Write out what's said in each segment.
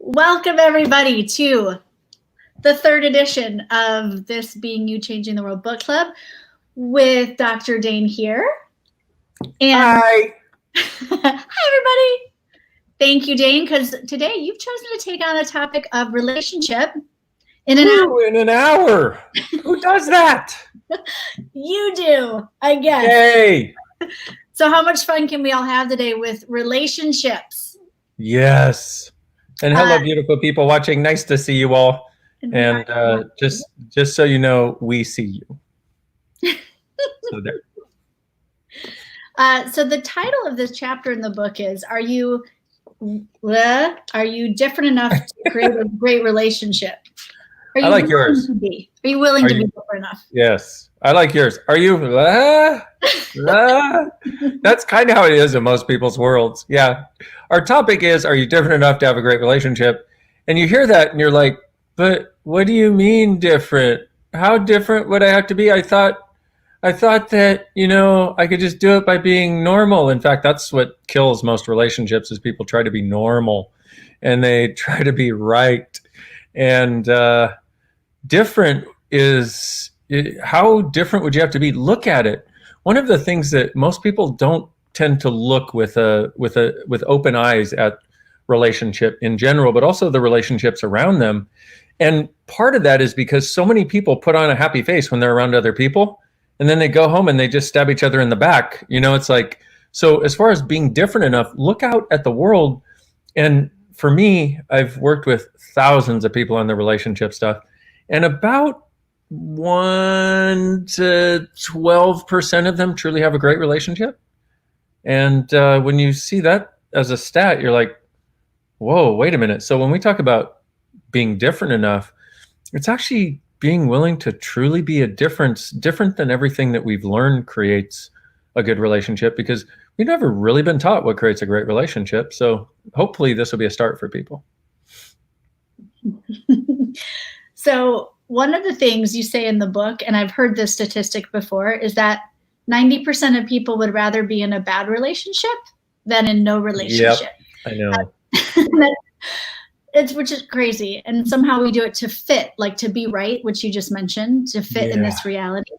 Welcome, everybody, to the third edition of this Being You Changing the World book club with Dr. Dain Heer. And Hi. Hi, everybody. Thank you, Dain, because today you've chosen to take on a topic of relationship in an hour. In an hour. Who does that? You do, I guess. Yay. So how much fun can we all have today with relationships? Yes. And hello, beautiful people watching. Nice to see you all. And just so you know, we see you. So there. So the title of this chapter in the book is, Are you different enough to create a great relationship? I like yours. Are you willing to be different enough? Yes. I like yours. Are you? That's kind of how it is in most people's worlds. Yeah. Our topic is, are you different enough to have a great relationship? And you hear that and you're like, but what do you mean different? How different would I have to be? I thought that, I could just do it by being normal. In fact, that's what kills most relationships is people try to be normal and they try to be right. And different is, how different would you have to be? Look at it. One of the things that most people don't tend to look with open eyes at relationship in general, but also the relationships around them. And part of that is because so many people put on a happy face when they're around other people. And then they go home and they just stab each other in the back. It's like, so as far as being different enough, look out at the world. And for me, I've worked with thousands of people on the relationship stuff. And about 1 to 12% of them truly have a great relationship. And when you see that as a stat, you're like, whoa, wait a minute. So when we talk about being different enough, it's actually being willing to truly be different than everything that we've learned creates a good relationship, because we've never really been taught what creates a great relationship. So hopefully this will be a start for people. So one of the things you say in the book, and I've heard this statistic before, is that 90% of people would rather be in a bad relationship than in no relationship. Yep, I know. Which is crazy. And somehow we do it to fit, like to be right, which you just mentioned, to fit in this reality.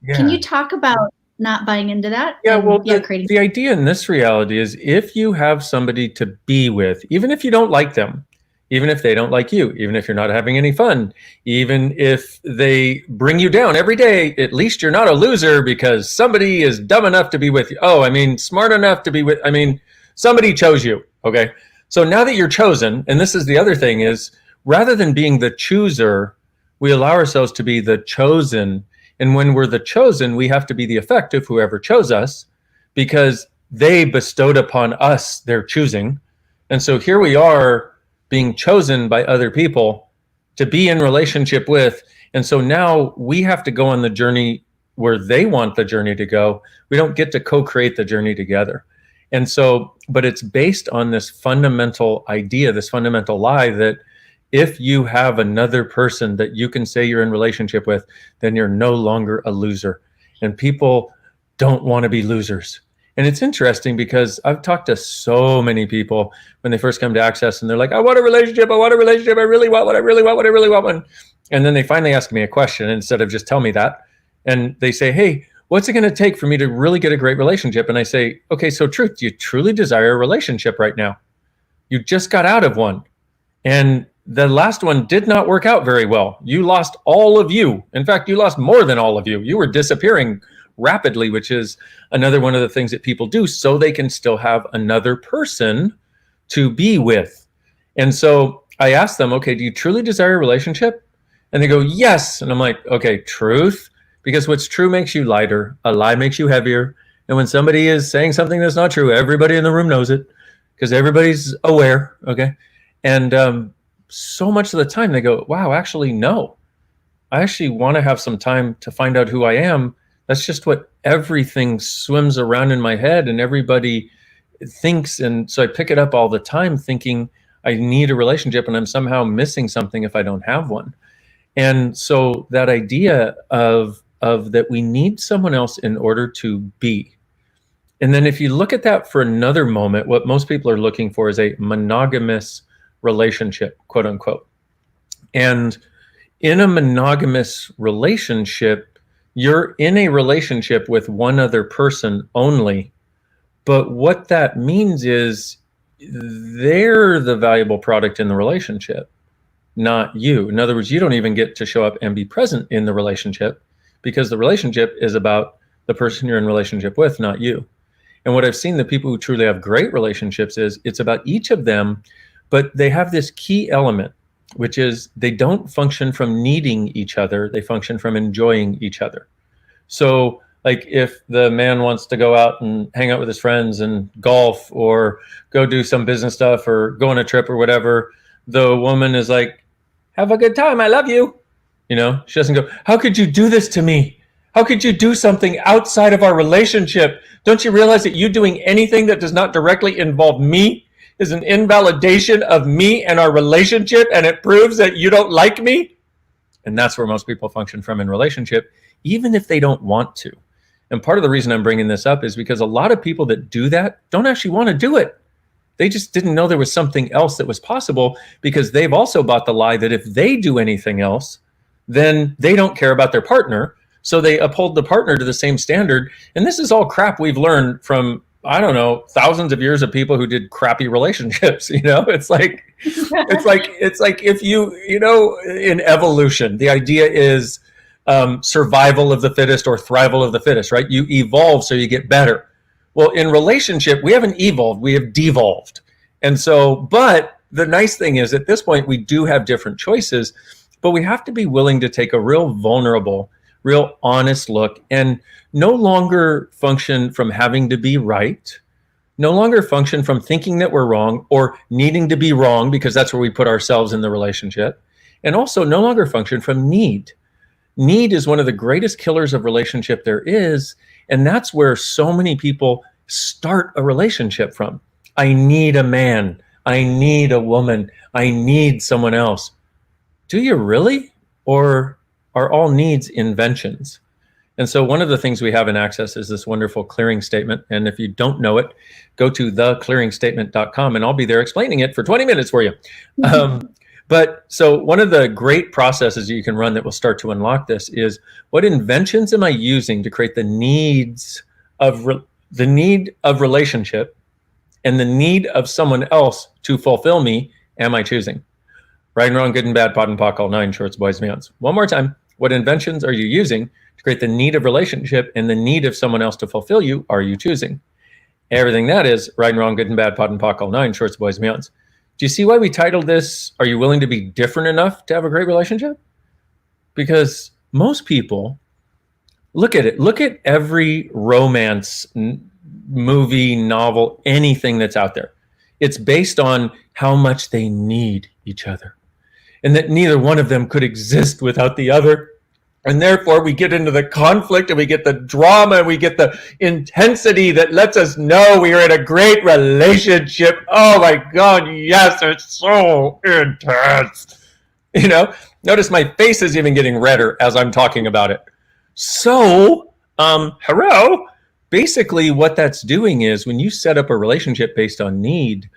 Yeah. Can you talk about not buying into that? Yeah, the idea in this reality is, if you have somebody to be with, even if you don't like them, even if they don't like you, even if you're not having any fun, even if they bring you down every day, at least you're not a loser because somebody is dumb enough to be with you. Smart enough to be with, somebody chose you, okay? So now that you're chosen, and this is the other thing is, rather than being the chooser, we allow ourselves to be the chosen. And when we're the chosen, we have to be the effect of whoever chose us, because they bestowed upon us their choosing. And so here we are being chosen by other people to be in relationship with. And so now we have to go on the journey where they want the journey to go. We don't get to co-create the journey together. And so, but it's based on this fundamental idea, this fundamental lie that if you have another person that you can say you're in relationship with, then you're no longer a loser. And people don't want to be losers. And it's interesting because I've talked to so many people when they first come to Access and they're like, I want a relationship. I really want one. I really want one. And then they finally ask me a question instead of just tell me that. And they say, hey, what's it going to take for me to really get a great relationship? And I say, okay, so truth, do you truly desire a relationship right now? You just got out of one. And the last one did not work out very well. You lost all of you. In fact, you lost more than all of you. You were disappearing rapidly, which is another one of the things that people do so they can still have another person to be with. And so I asked them, okay, do you truly desire a relationship? And they go, yes. And I'm like, okay, truth. Because what's true makes you lighter. A lie makes you heavier. And when somebody is saying something that's not true, everybody in the room knows it because everybody's aware. Okay. And so much of the time they go, wow, actually, no. I actually want to have some time to find out who I am. That's just what everything swims around in my head and everybody thinks. And so I pick it up all the time thinking I need a relationship and I'm somehow missing something if I don't have one. And so that idea of that we need someone else in order to be. And then if you look at that for another moment, what most people are looking for is a monogamous relationship, quote unquote. And in a monogamous relationship, you're in a relationship with one other person only. But what that means is they're the valuable product in the relationship, not you. In other words, you don't even get to show up and be present in the relationship because the relationship is about the person you're in relationship with, not you. And what I've seen the people who truly have great relationships is it's about each of them, but they have this key element, which is they don't function from needing each other. They function from enjoying each other. So like if the man wants to go out and hang out with his friends and golf or go do some business stuff or go on a trip or whatever, the woman is like, have a good time. I love you. You know, she doesn't go, how could you do this to me? How could you do something outside of our relationship? Don't you realize that you doing anything that does not directly involve me is an invalidation of me and our relationship, and it proves that you don't like me? And that's where most people function from in relationship, even if they don't want to. And part of the reason I'm bringing this up is because a lot of people that do that don't actually want to do it. They just didn't know there was something else that was possible because they've also bought the lie that if they do anything else, then they don't care about their partner. So they uphold the partner to the same standard. And this is all crap we've learned from, I don't know, thousands of years of people who did crappy relationships. You know, it's like if you know, in evolution, the idea is survival of the fittest or thrival of the fittest, right? You evolve so you get better. Well, in relationship, we haven't evolved, we have devolved. And so, but the nice thing is at this point, we do have different choices, but we have to be willing to take a real vulnerable, real honest look and no longer function from having to be right, no longer function from thinking that we're wrong or needing to be wrong because that's where we put ourselves in the relationship, and also no longer function from need. Need is one of the greatest killers of relationship there is, and that's where so many people start a relationship from. I need a man. I need a woman. I need someone else. Do you really? Or are all needs inventions? And so one of the things we have in Access is this wonderful clearing statement. And if you don't know it, go to theclearingstatement.com and I'll be there explaining it for 20 minutes for you. But so one of the great processes you can run that will start to unlock this is, what inventions am I using to create the needs of the need of relationship and the need of someone else to fulfill me? Am I choosing? Right and wrong, good and bad, pot and pock, all nine, shorts, boys, meons. One more time. What inventions are you using to create the need of relationship and the need of someone else to fulfill you? Are you choosing? Everything that is right and wrong, good and bad, pot and pock, all nine, shorts, boys, meons. Do you see why we titled this, Are You Willing to Be Different Enough to Have a Great Relationship? Because most people, look at it. Look at every romance movie, novel, anything that's out there. It's based on how much they need each other and that neither one of them could exist without the other. And therefore, we get into the conflict and we get the drama and we get the intensity that lets us know we are in a great relationship. Oh my God, yes, it's so intense. You know, notice my face is even getting redder as I'm talking about it. So, hello. Basically, what that's doing is when you set up a relationship based on need,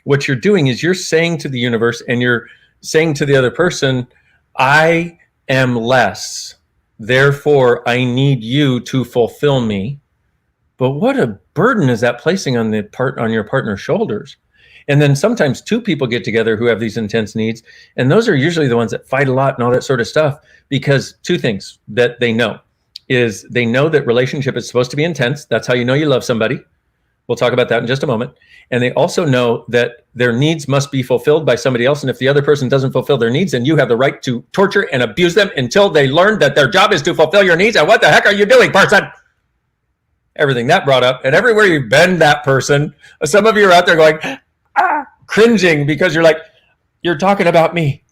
what you're doing is you're saying to the universe and you're saying to the other person, I am less. Therefore, I need you to fulfill me. But what a burden is that placing on your partner's shoulders? And then sometimes two people get together who have these intense needs, and those are usually the ones that fight a lot and all that sort of stuff, because two things that they know is they know that relationship is supposed to be intense. That's how you know you love somebody. We'll talk about that in just a moment. And they also know that their needs must be fulfilled by somebody else. And if the other person doesn't fulfill their needs, then you have the right to torture and abuse them until they learn that their job is to fulfill your needs. And what the heck are you doing, person? Everything that brought up. And everywhere you bend that person, some of you are out there going, cringing because you're like, you're talking about me.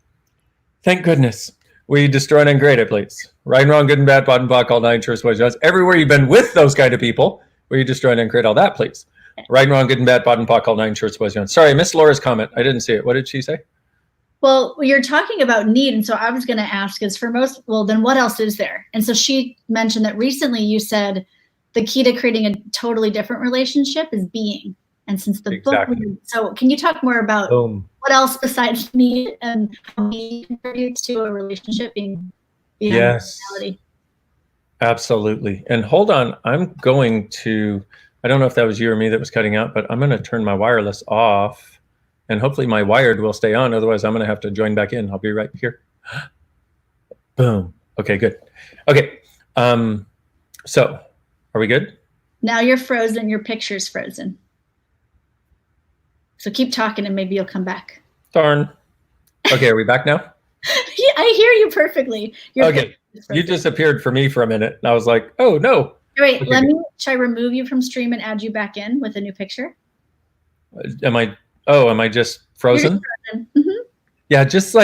Thank goodness. Will you destroy and ungrade it, please? Right and wrong, good and bad, pot and pock, all nine, shorts, boys, meons. Everywhere you've been with those kind of people, will you destroy and uncreate all that, please? Right and wrong, good and bad, pot and pock, all nine, shorts, boys, meons. Sorry, I missed Laura's comment. I didn't see it. What did she say? Well, you're talking about need. And so I was going to ask is for most, well, then what else is there? And so she mentioned that recently you said the key to creating a totally different relationship is being. And since the book, so can you talk more about what else besides need and how we contribute to a relationship being Yes, reality. absolutely. And hold on, I'm going to, I don't know if that was you or me that was cutting out, but I'm going to turn my wireless off and hopefully my wired will stay on. Otherwise, I'm going to have to join back in. I'll be right here. Boom. Okay, good. Okay. So are we good? Now you're frozen. Your picture's frozen. So keep talking and maybe you'll come back. Darn. Okay, are we back now? Yeah, I hear you perfectly. Okay, you disappeared for me for a minute. And I was like, oh, no. Wait, okay, should I remove you from stream and add you back in with a new picture? Am I just frozen? Mm-hmm. Yeah, just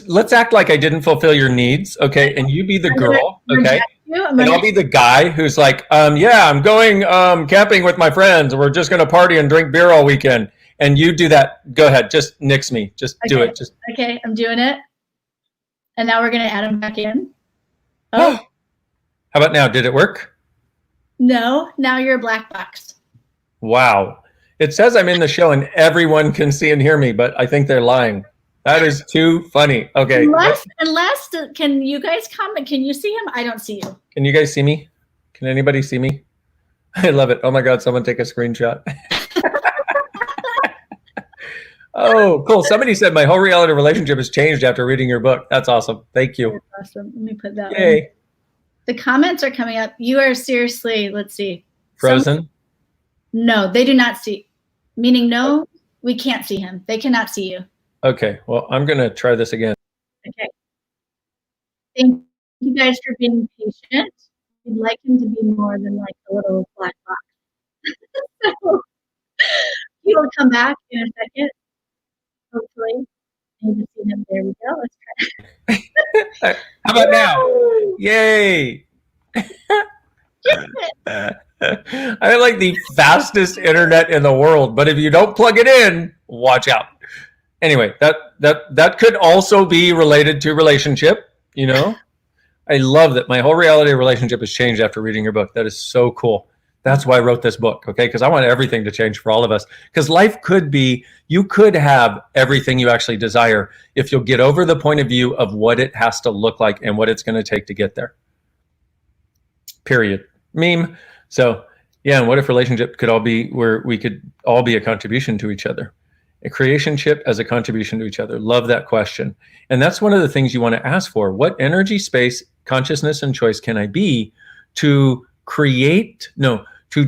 let's act like I didn't fulfill your needs, okay? And you be the girl, okay? And I'll be the guy who's like, yeah, I'm going camping with my friends. We're just going to party and drink beer all weekend. And you do that. Go ahead. Just nix me. Just do it. Okay, I'm doing it. And now we're going to add him back in. Oh. How about now? Did it work? No, now you're a black box. Wow. It says I'm in the show and everyone can see and hear me, but I think they're lying. That is too funny. Okay. Unless, can you guys comment? Can you see him? I don't see you. Can you guys see me? Can anybody see me? I love it. Oh my God, someone take a screenshot. Oh, cool. Somebody said my whole reality relationship has changed after reading your book. That's awesome. Thank you. That's awesome. Let me put that Yay. The comments are coming up. You are seriously, let's see. Frozen? No, they do not see. Meaning no, we can't see him. They cannot see you. Okay, well, I'm going to try this again. Okay. Thank you guys for being patient. We'd like him to be more than like a little black box. So, he will come back in a second, hopefully. You can see him. There we go. Let's try. How about now? Yay! I have like the fastest internet in the world, but if you don't plug it in, watch out. Anyway, that could also be related to relationship, you know? I love that my whole reality relationship has changed after reading your book. That is so cool. That's why I wrote this book, okay? Because I want everything to change for all of us. Because life could be, you could have everything you actually desire if you'll get over the point of view of what it has to look like and what it's going to take to get there. Period. Meme. So, yeah, and what if relationship could all be where we could all be a contribution to each other? A creationship as a contribution to each other. Love that question. And that's one of the things you want to ask for. What energy, space, consciousness, and choice can I be to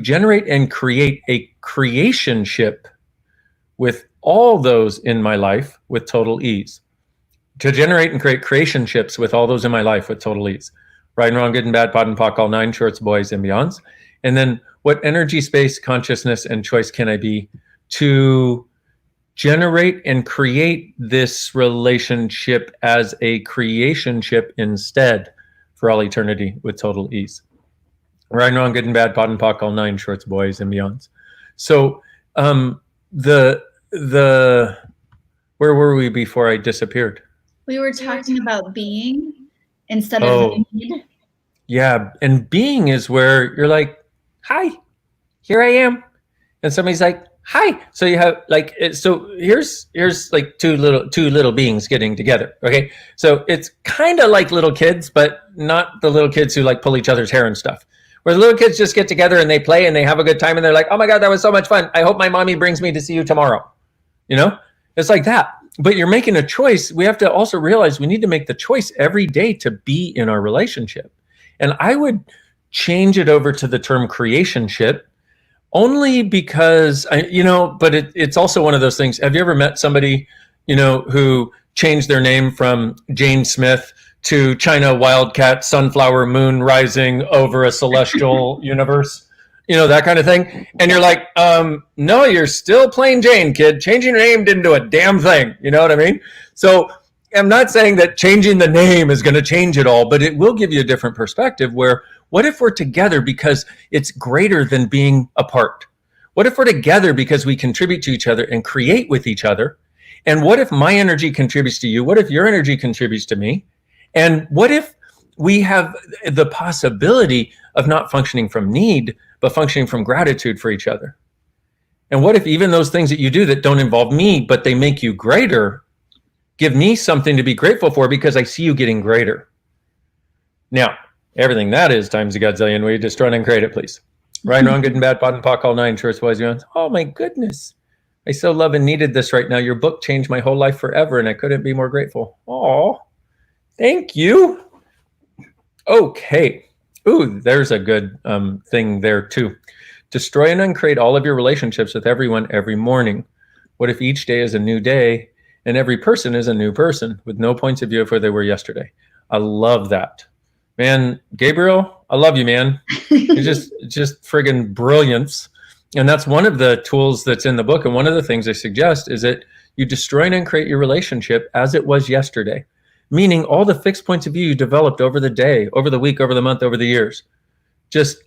generate and create a creationship with all those in my life with total ease? To generate and create creationships with all those in my life with total ease. Right and wrong, good and bad, pot and pock, all nine, shorts, boys, and beyonds. And then what energy, space, consciousness, and choice can I be to generate and create this relationship as a creationship instead for all eternity with total ease. Right and wrong, good and bad, pot and pock, all nine, shorts, boys, and beyonds. So where were we before I disappeared? We were talking about being instead of need. Yeah, and being is where you're like, hi, here I am. And somebody's like, hi. So you have like, so here's like two little beings getting together. Okay. So it's kind of like little kids, but not the little kids who like pull each other's hair and stuff. Where the little kids just get together and they play and they have a good time and they're like, oh my God, that was so much fun. I hope my mommy brings me to see you tomorrow. You know, it's like that. But you're making a choice. We have to also realize we need to make the choice every day to be in our relationship. And I would change it over to the term creationship. Only because, but it's also one of those things. Have you ever met somebody, who changed their name from Jane Smith to China Wildcat Sunflower Moon Rising over a celestial universe? That kind of thing. And you're like, no, you're still plain Jane, kid. Changing your name didn't do a damn thing. You know what I mean? So I'm not saying that changing the name is going to change it all, but it will give you a different perspective where, what if we're together because it's greater than being apart? What if we're together because we contribute to each other and create with each other? And what if my energy contributes to you? What if your energy contributes to me? And what if we have the possibility of not functioning from need, but functioning from gratitude for each other? And what if even those things that you do that don't involve me, but they make you greater, give me something to be grateful for because I see you getting greater? Now, everything that is times a godzillion, we destroy and uncreate it, please. Right, wrong, good and bad, pot and pock, all nine, shorts, boys, beyond. Oh my goodness. I so love and needed this right now. Your book changed my whole life forever, and I couldn't be more grateful. Oh, thank you. Okay. Ooh, there's a good thing there too. Destroy and uncreate all of your relationships with everyone every morning. What if each day is a new day and every person is a new person with no points of view of where they were yesterday? I love that. Man, Gabriel, I love you, man. You're just friggin' brilliance. And that's one of the tools that's in the book. And one of the things I suggest is that you destroy and uncreate your relationship as it was yesterday, meaning all the fixed points of view you developed over the day, over the week, over the month, over the years. Just,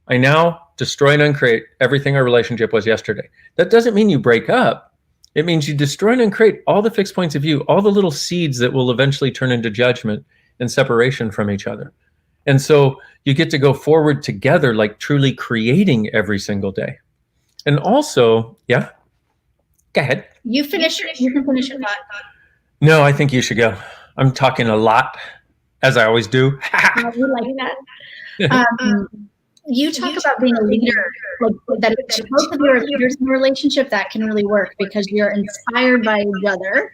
I now destroy and uncreate everything our relationship was yesterday. That doesn't mean you break up. It means you destroy and uncreate all the fixed points of view, all the little seeds that will eventually turn into judgment and separation from each other. And so you get to go forward together, like truly creating every single day. And also, yeah, go ahead. You finish. You can finish your thought. No, I think you should go. I'm talking a lot, as I always do. We like that. You talk about being a leader, like that. If both of you are leaders in a relationship, that can really work because you're inspired by each other,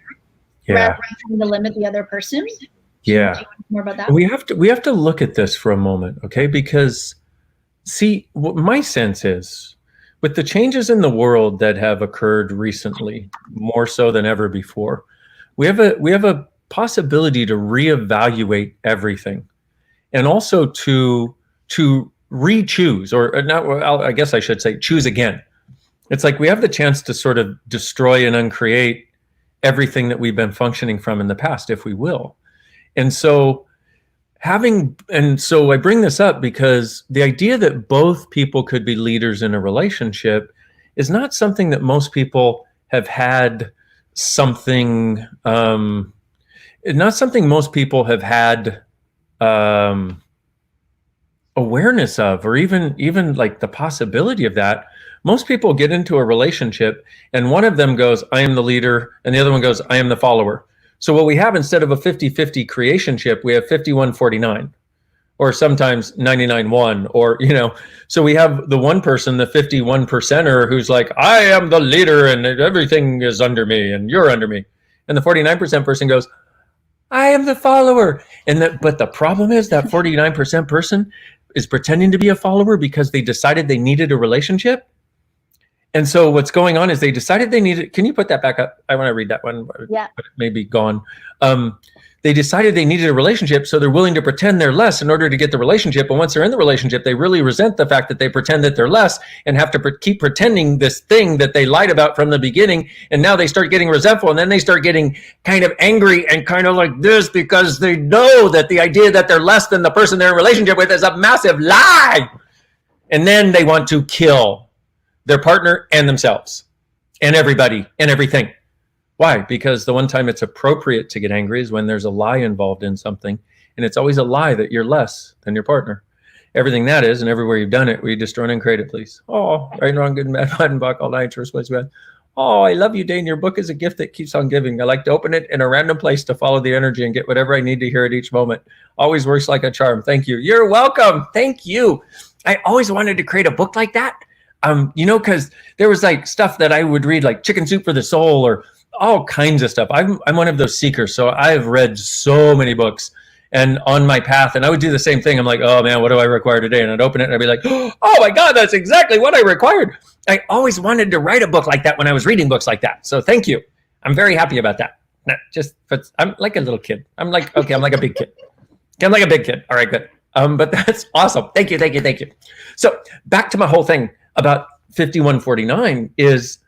rather than trying to limit the other person. Yeah. More about that. We have to look at this for a moment, okay? Because see, what my sense is, with the changes in the world that have occurred recently, more so than ever before, we have a possibility to reevaluate everything, and also to re-choose, or not. I guess I should say, choose again. It's like we have the chance to sort of destroy and uncreate everything that we've been functioning from in the past, if we will. And so I bring this up because the idea that both people could be leaders in a relationship is not something that most people have had not something most people have had awareness of, or even like the possibility of that. Most people get into a relationship and one of them goes, I am the leader, and the other one goes, I am the follower. So what we have, instead of a 50-50 creationship, we have 51-49, or sometimes 99-1, or, so we have the one person, the 51%er, who's like, I am the leader and everything is under me and you're under me. And the 49% person goes, I am the follower. But the problem is that 49% person is pretending to be a follower because they decided they needed a relationship. And so what's going on is they decided they needed, can you put that back up? I want to read that one, yeah. But it may be gone. They decided they needed a relationship, so they're willing to pretend they're less in order to get the relationship. And once they're in the relationship, they really resent the fact that they pretend that they're less and have to keep pretending this thing that they lied about from the beginning. And now they start getting resentful, and then they start getting kind of angry and kind of like this because they know that the idea that they're less than the person they're in a relationship with is a massive lie. And then they want to kill their partner and themselves and everybody and everything. Why? Because the one time it's appropriate to get angry is when there's a lie involved in something, and it's always a lie that you're less than your partner. Everything that is, and everywhere you've done it, we destroy and uncreate it, please. Oh, right and wrong, good and bad, bad and buck, all night, first place, bad. Oh, I love you, Dain. Your book is a gift that keeps on giving. I like to open it in a random place to follow the energy and get whatever I need to hear at each moment. Always works like a charm. Thank you. You're welcome. Thank you. I always wanted to create a book like that. Because there was like stuff that I would read, like Chicken Soup for the Soul, or all kinds of stuff. I'm one of those seekers, so I've read so many books and on my path, and I would do the same thing. I'm like, oh man, what do I require today? And I'd open it and I'd be like, oh my God, that's exactly what I required. I always wanted to write a book like that when I was reading books like that. So thank you. I'm very happy about that. I'm like a little kid. I'm like a big kid. I'm like a big kid. All right, good. But that's awesome. Thank you. So back to my whole thing about 51-49 is,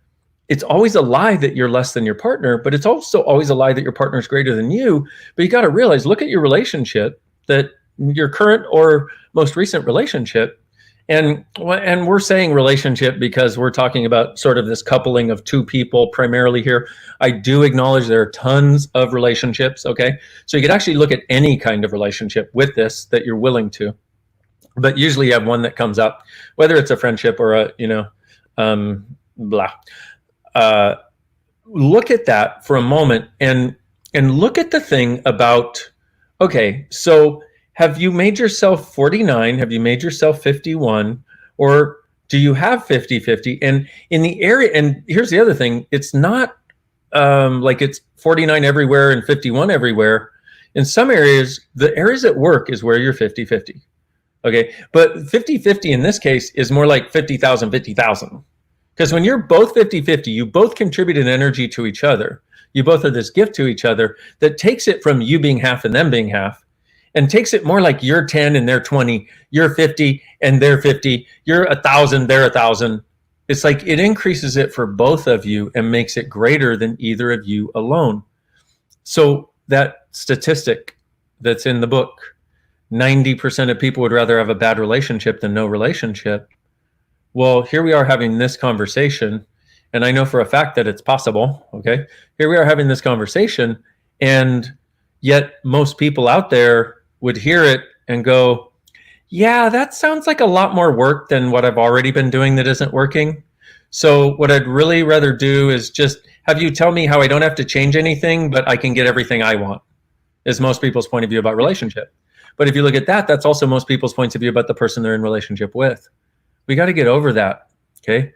it's always a lie that you're less than your partner, but it's also always a lie that your partner is greater than you. But you got to realize, look at your relationship, that your current or most recent relationship, and we're saying relationship because we're talking about sort of this coupling of two people primarily here. I do acknowledge there are tons of relationships, okay? So you could actually look at any kind of relationship with this that you're willing to, but usually you have one that comes up, whether it's a friendship or a, blah. Uh, Look at that for a moment and look at the thing about, okay, so have you made yourself 49? Have you made yourself 51? Or do you have 50-50? And in the area, and here's the other thing, it's not like it's 49 everywhere and 51 everywhere. In some areas, the areas at work is where you're 50-50. Okay, but 50-50 in this case is more like 50,000, 50,000. Because when you're both 50-50, you both contribute an energy to each other. You both are this gift to each other that takes it from you being half and them being half and takes it more like you're 10 and they're 20, you're 50 and they're 50, you're 1,000, they're 1,000. It's like it increases it for both of you and makes it greater than either of you alone. So that statistic that's in the book, 90% of people would rather have a bad relationship than no relationship. Well, here we are having this conversation, and I know for a fact that it's possible, okay? Here we are having this conversation, and yet most people out there would hear it and go, yeah, that sounds like a lot more work than what I've already been doing that isn't working. So what I'd really rather do is just have you tell me how I don't have to change anything, but I can get everything I want, is most people's point of view about relationship. But if you look at that, that's also most people's points of view about the person they're in relationship with. We got to get over that. Okay.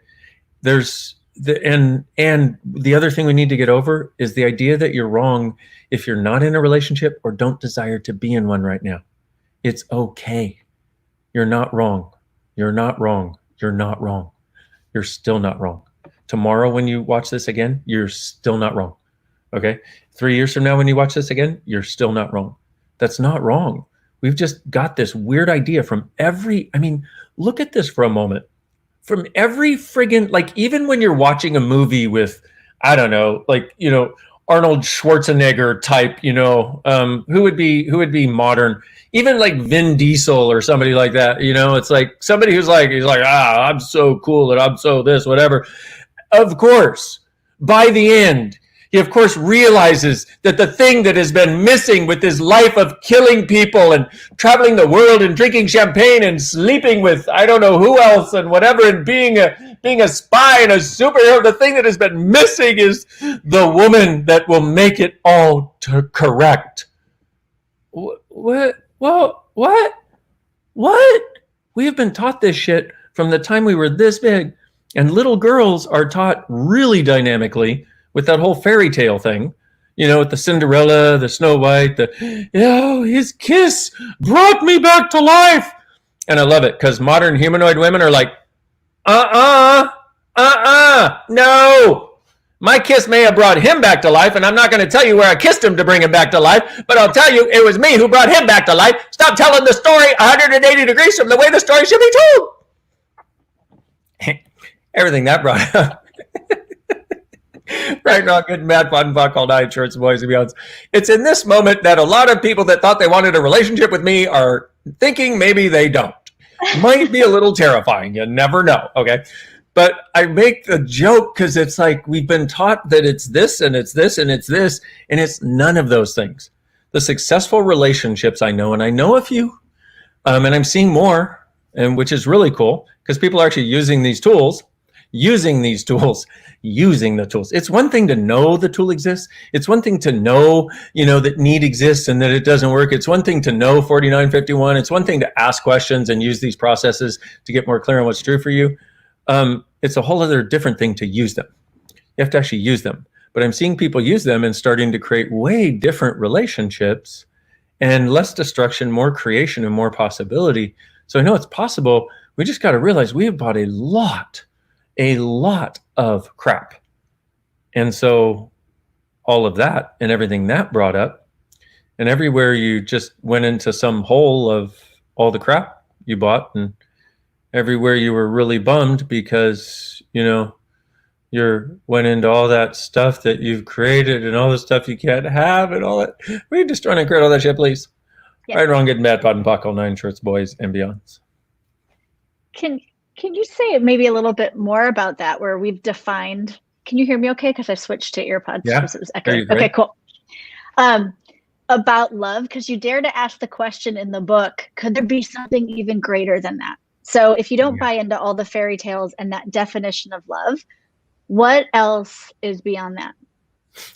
There's and the other thing we need to get over is the idea that you're wrong if you're not in a relationship or don't desire to be in one right now. It's okay. You're not wrong. You're not wrong. You're not wrong. You're still not wrong. Tomorrow, when you watch this again, you're still not wrong. Okay. 3 years from now, when you watch this again, you're still not wrong. That's not wrong. We've just got this weird idea from look at this for a moment. From every friggin', like, even when you're watching a movie with, I don't know, like, Arnold Schwarzenegger type, who would be modern, even like Vin Diesel or somebody like that, it's like somebody he's like, I'm so cool and I'm so this, whatever. Of course, by the end, he, of course, realizes that the thing that has been missing with his life of killing people and traveling the world and drinking champagne and sleeping with I don't know who else and whatever and being a spy and a superhero, the thing that has been missing is the woman that will make it all correct. What? We have been taught this shit from the time we were this big, and little girls are taught really dynamically with that whole fairy tale thing, with the Cinderella, the Snow White, his kiss brought me back to life. And I love it because modern humanoid women are like, no. My kiss may have brought him back to life, and I'm not going to tell you where I kissed him to bring him back to life, but I'll tell you it was me who brought him back to life. Stop telling the story 180 degrees from the way the story should be told. Everything that brought up. Right, wrong, good, mad, fun, fuck, all night, shirts, boys, and beyonds. It's in this moment that a lot of people that thought they wanted a relationship with me are thinking maybe they don't. Might be a little terrifying. You never know, okay? But I make the joke because it's like we've been taught that it's this and it's this and it's this, and it's none of those things. The successful relationships I know, and I know a few, and I'm seeing more, and which is really cool because people are actually using the tools. It's one thing to know the tool exists. It's one thing to know, that need exists and that it doesn't work. It's one thing to know 49-51. It's one thing to ask questions and use these processes to get more clear on what's true for you. It's a whole other different thing to use them. You have to actually use them. But I'm seeing people use them and starting to create way different relationships and less destruction, more creation, and more possibility. So I know it's possible. We just got to realize we have bought a lot of crap. And so all of that and everything that brought up, and everywhere you just went into some hole of all the crap you bought, and everywhere you were really bummed because, you went into all that stuff that you've created and all the stuff you can't have and all that. Will you destroy and create all that shit, please? Yeah. Right, wrong, good, mad, pot, and puck, all nine shirts, boys, and beyonds. Can you say maybe a little bit more about that, where we've defined? Can you hear me okay? Because I switched to earpods. Yeah. It was echoing. Okay, cool. About love, because you dare to ask the question in the book, could there be something even greater than that? So if you don't buy into all the fairy tales and that definition of love, What else is beyond that?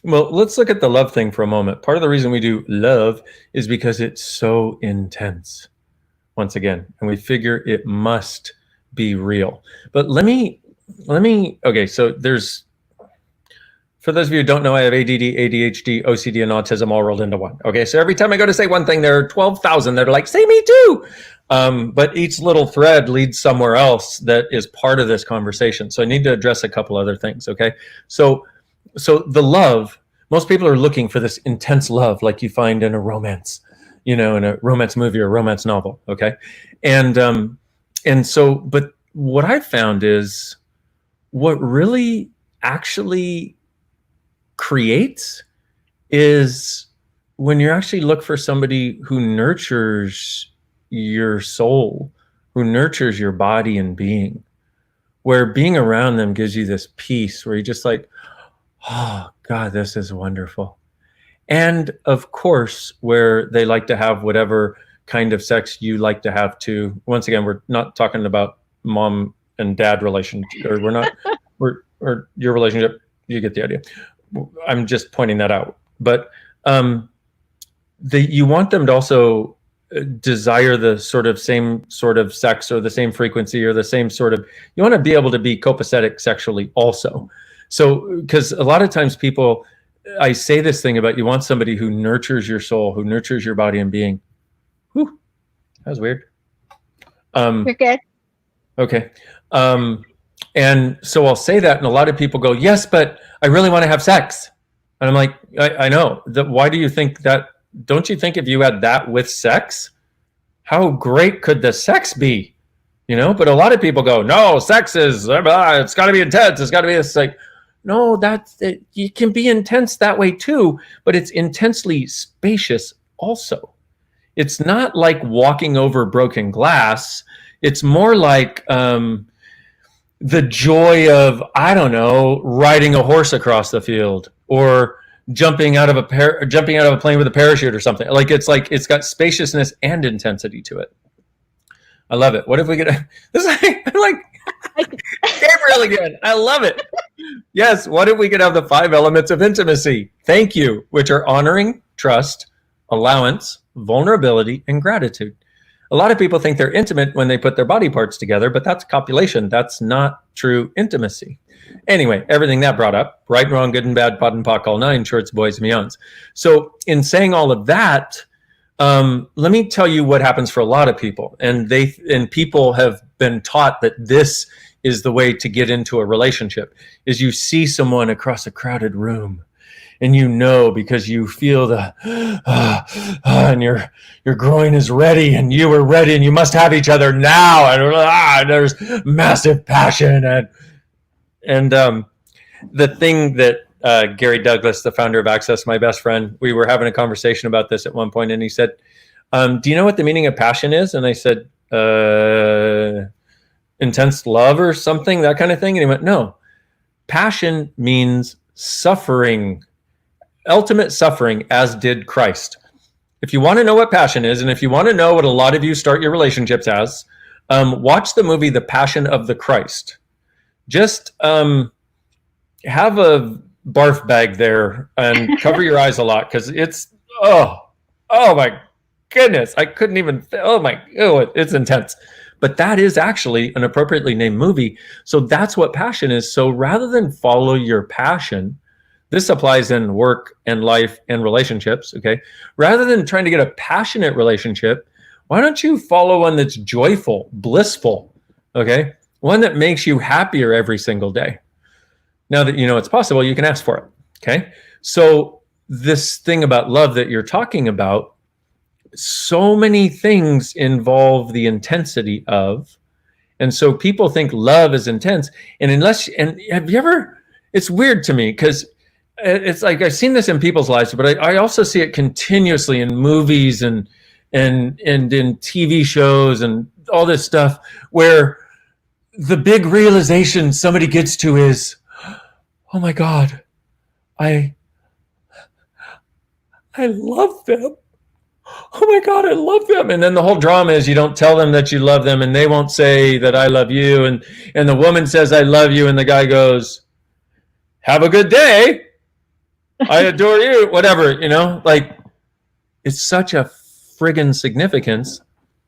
Well, let's look at the love thing for a moment. Part of the reason we do love is because it's so intense, once again, and we figure it must be real. But okay, so there's, for those of you who don't know, I have ADD, ADHD, OCD, and autism all rolled into one. Okay, so every time I go to say one thing, there are 12,000 that are like, say me too. But each little thread leads somewhere else that is part of this conversation. So I need to address a couple other things, okay? So the love, most people are looking for this intense love like you find in a romance, in a romance movie or a romance novel, okay? And so, but what I found is what really actually creates is when you actually look for somebody who nurtures your soul, who nurtures your body and being, where being around them gives you this peace where you're just like, oh God, this is wonderful. And of course, where they like to have whatever kind of sex you like to have too. Once again, we're not talking about mom and dad relationship, or or your relationship. You get the idea. I'm just pointing that out. But you want them to also desire the same sort of sex or the same frequency or the same sort of, you want to be able to be copacetic sexually also. So, because a lot of times I say this thing about you want somebody who nurtures your soul, who nurtures your body and being. Whew, that was weird. You're good. Okay. And so I'll say that, and a lot of people go, yes, but I really want to have sex. And I'm like, I know. Why do you think that? Don't you think if you had that with sex, how great could the sex be? But a lot of people go, no, sex is, it's got to be intense. It's got to be this. Like, no, it can be intense that way too, but it's intensely spacious also. It's not like walking over broken glass. It's more like the joy of, I don't know, riding a horse across the field, or jumping out of a plane with a parachute or something. It's got spaciousness and intensity to it. I love it. What if we could? I'm like Gabriel again. I love it. Yes. What if we could have the 5 elements of intimacy? Thank you, which are honoring, trust, allowance, vulnerability, and gratitude. A lot of people think they're intimate when they put their body parts together, but that's copulation. That's not true intimacy. Anyway, everything that brought up, right, wrong, good and bad, pot and pock, all 9, shorts, boys, and beyonds. So in saying all of that, let me tell you what happens for a lot of people. And people have been taught that this is the way to get into a relationship, is you see someone across a crowded room, and because you feel the and your groin is ready, and you are ready, and you must have each other now, and there's massive passion, and the thing that Gary Douglas, the founder of Access, my best friend, we were having a conversation about this at one point, and he said, do you know what the meaning of passion is? And I said, intense love or something, that kind of thing. And he went, no, passion means suffering, ultimate suffering, as did Christ. If you want to know what passion is, and if you want to know what a lot of you start your relationships as, watch the movie The Passion of the Christ. Just have a barf bag there and cover your eyes a lot, because it's, oh my goodness, I couldn't even, it's intense. But that is actually an appropriately named movie. So that's what passion is. So rather than follow your passion, this applies in work and life and relationships, okay? Rather than trying to get a passionate relationship, why don't you follow one that's joyful, blissful, okay? One that makes you happier every single day. Now that you know it's possible, you can ask for it, okay? So this thing about love that you're talking about, so many things involve the intensity of, and so people think love is intense. And have you ever, it's weird to me, because it's like I've seen this in people's lives, but I also see it continuously in movies and in TV shows and all this stuff, where the big realization somebody gets to is, oh my God, I love them. Oh my God, I love them. And then the whole drama is you don't tell them that you love them, and they won't say that I love you. And the woman says, I love you. And the guy goes, have a good day. I adore you. Whatever, like it's such a friggin' significance.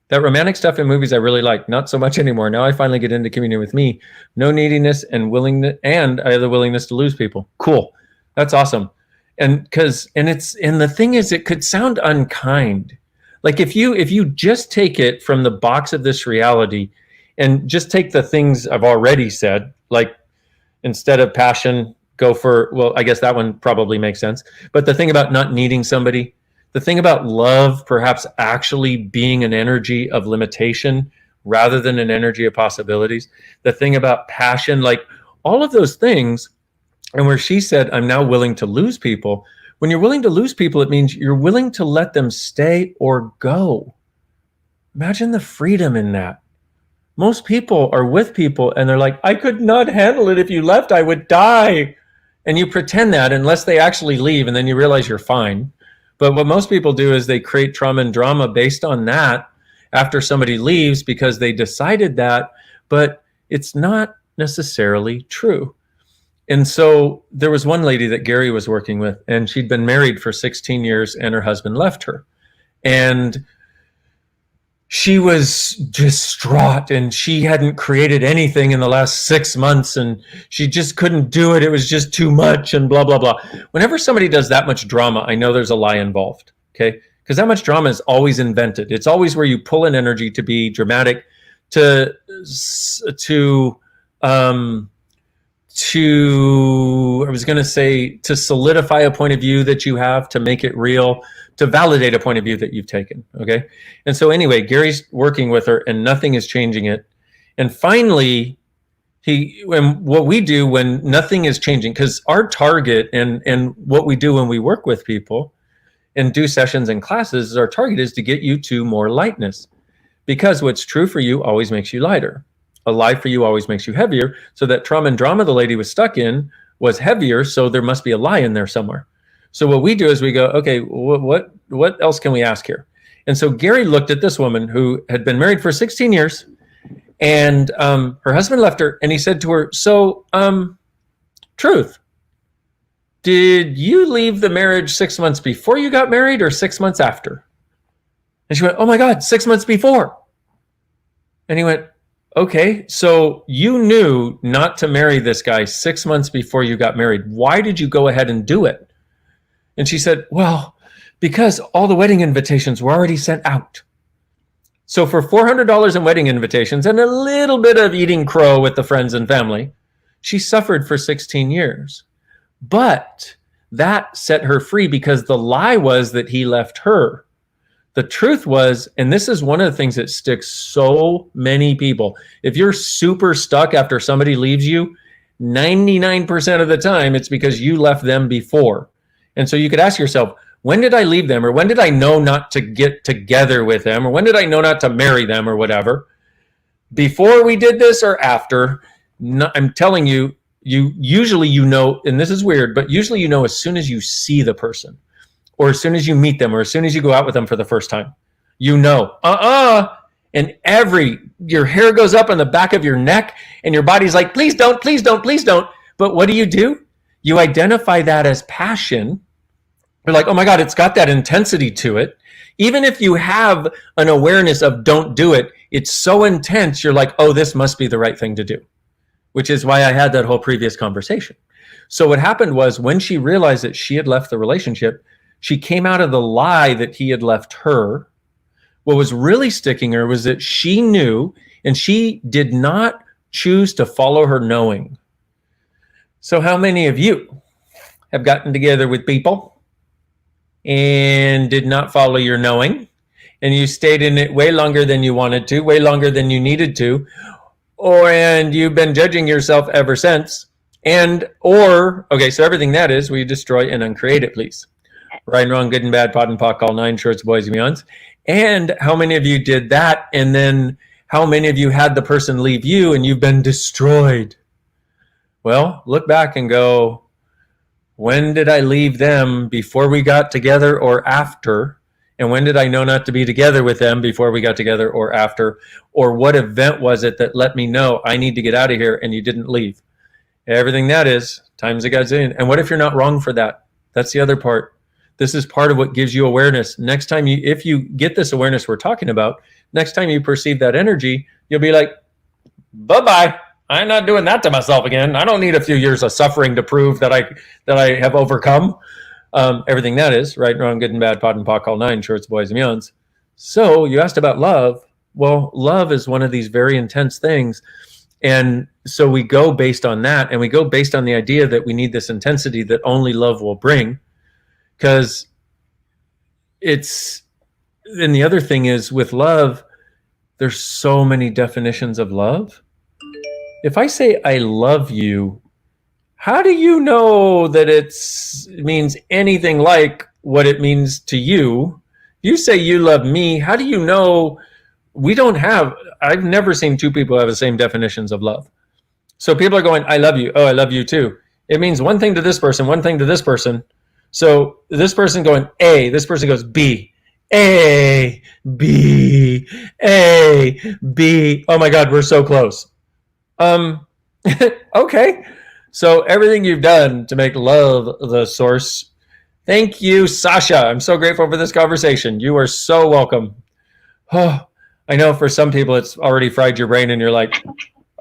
That romantic stuff in movies I really like, not so much anymore. Now I finally get into Communion with Me. No neediness and willingness, and I have the willingness to lose people. Cool. That's awesome. And the thing is, it could sound unkind. Like if you just take it from the box of this reality and just take the things I've already said, like instead of passion, go for, well, I guess that one probably makes sense. But the thing about not needing somebody, the thing about love perhaps actually being an energy of limitation rather than an energy of possibilities, the thing about passion, like all of those things, and where she said, I'm now willing to lose people. When you're willing to lose people, it means you're willing to let them stay or go. Imagine the freedom in that. Most people are with people and they're like, I could not handle it. If you left, I would die. And you pretend that unless they actually leave, and then you realize you're fine. But what most people do is they create trauma and drama based on that after somebody leaves because they decided that, but it's not necessarily true. And so there was one lady that Gary was working with, and she'd been married for 16 years and her husband left her. And she was distraught, and she hadn't created anything in the last 6 months, and she just couldn't do it. It was just too much, and blah, blah, blah. Whenever somebody does that much drama, I know there's a lie involved, okay? Because that much drama is always invented. It's always where you pull an energy to be dramatic, to I was going to say, to solidify a point of view that you have, to make it real, to validate a point of view that you've taken. Okay. And so anyway, Gary's working with her and nothing is changing it. And finally, what we do when nothing is changing, because our target and what we do when we work with people and do sessions and classes, our target is to get you to more lightness, because what's true for you always makes you lighter. A lie for you always makes you heavier. So that trauma and drama the lady was stuck in was heavier. So there must be a lie in there somewhere. So what we do is we go, okay, what else can we ask here? And so Gary looked at this woman who had been married for 16 years, and her husband left her, and he said to her, so, truth, did you leave the marriage 6 months before you got married or 6 months after? And she went, oh my God, 6 months before. And he went, okay, so you knew not to marry this guy 6 months before you got married. Why did you go ahead and do it? And she said, well, because all the wedding invitations were already sent out. So for $400 in wedding invitations and a little bit of eating crow with the friends and family, she suffered for 16 years. But that set her free, because the lie was that he left her. The truth was, and this is one of the things that sticks so many people, if you're super stuck after somebody leaves you, 99% of the time it's because you left them before. And so you could ask yourself, when did I leave them? Or when did I know not to get together with them? Or when did I know not to marry them or whatever? Before we did this or after? No, I'm telling you, usually you know, and this is weird, but usually you know as soon as you see the person, or as soon as you meet them, or as soon as you go out with them for the first time. You know, and your hair goes up on the back of your neck, and your body's like, please don't, please don't, please don't. But what do? You identify that as passion. You're like, oh my God, it's got that intensity to it. Even if you have an awareness of don't do it, it's so intense, you're like, oh, this must be the right thing to do, which is why I had that whole previous conversation. So what happened was, when she realized that she had left the relationship, she came out of the lie that he had left her. What was really sticking her was that she knew, and she did not choose to follow her knowing. So how many of you have gotten together with people and did not follow your knowing, and you stayed in it way longer than you wanted to, way longer than you needed to, and you've been judging yourself ever since? Okay, so everything that is, will you destroy and uncreate it, please? Right and wrong, good and bad, pot and pock, all nine shorts, boys and beyonds. And how many of you did that? And then how many of you had the person leave you and you've been destroyed? Well, look back and go, when did I leave them? Before we got together or after? And when did I know not to be together with them? Before we got together or after? Or what event was it that let me know I need to get out of here and you didn't leave? Everything that is times a gazillion. And what if you're not wrong for that? That's the other part. This is part of what gives you awareness. Next time if you get this awareness we're talking about, next time you perceive that energy, you'll be like, bye-bye. I'm not doing that to myself again. I don't need a few years of suffering to prove that I have overcome everything that is, right, wrong, good and bad, pot and pock, all nine, shorts, boys, and beyonds. So you asked about love. Well, love is one of these very intense things. And so we go based on that, and we go based on the idea that we need this intensity that only love will bring. Because and the other thing is with love, there's so many definitions of love. If I say I love you, how do you know that it means anything like what it means to you? You say you love me, how do you know? I've never seen two people have the same definitions of love. So people are going, I love you. Oh, I love you too. It means one thing to this person, one thing to this person. So this person going A, this person goes B. A, B, A, B. Oh my God, we're so close. Okay. So everything you've done to make love the source. Thank you, Sasha. I'm so grateful for this conversation. You are so welcome. Oh, I know for some people it's already fried your brain and you're like,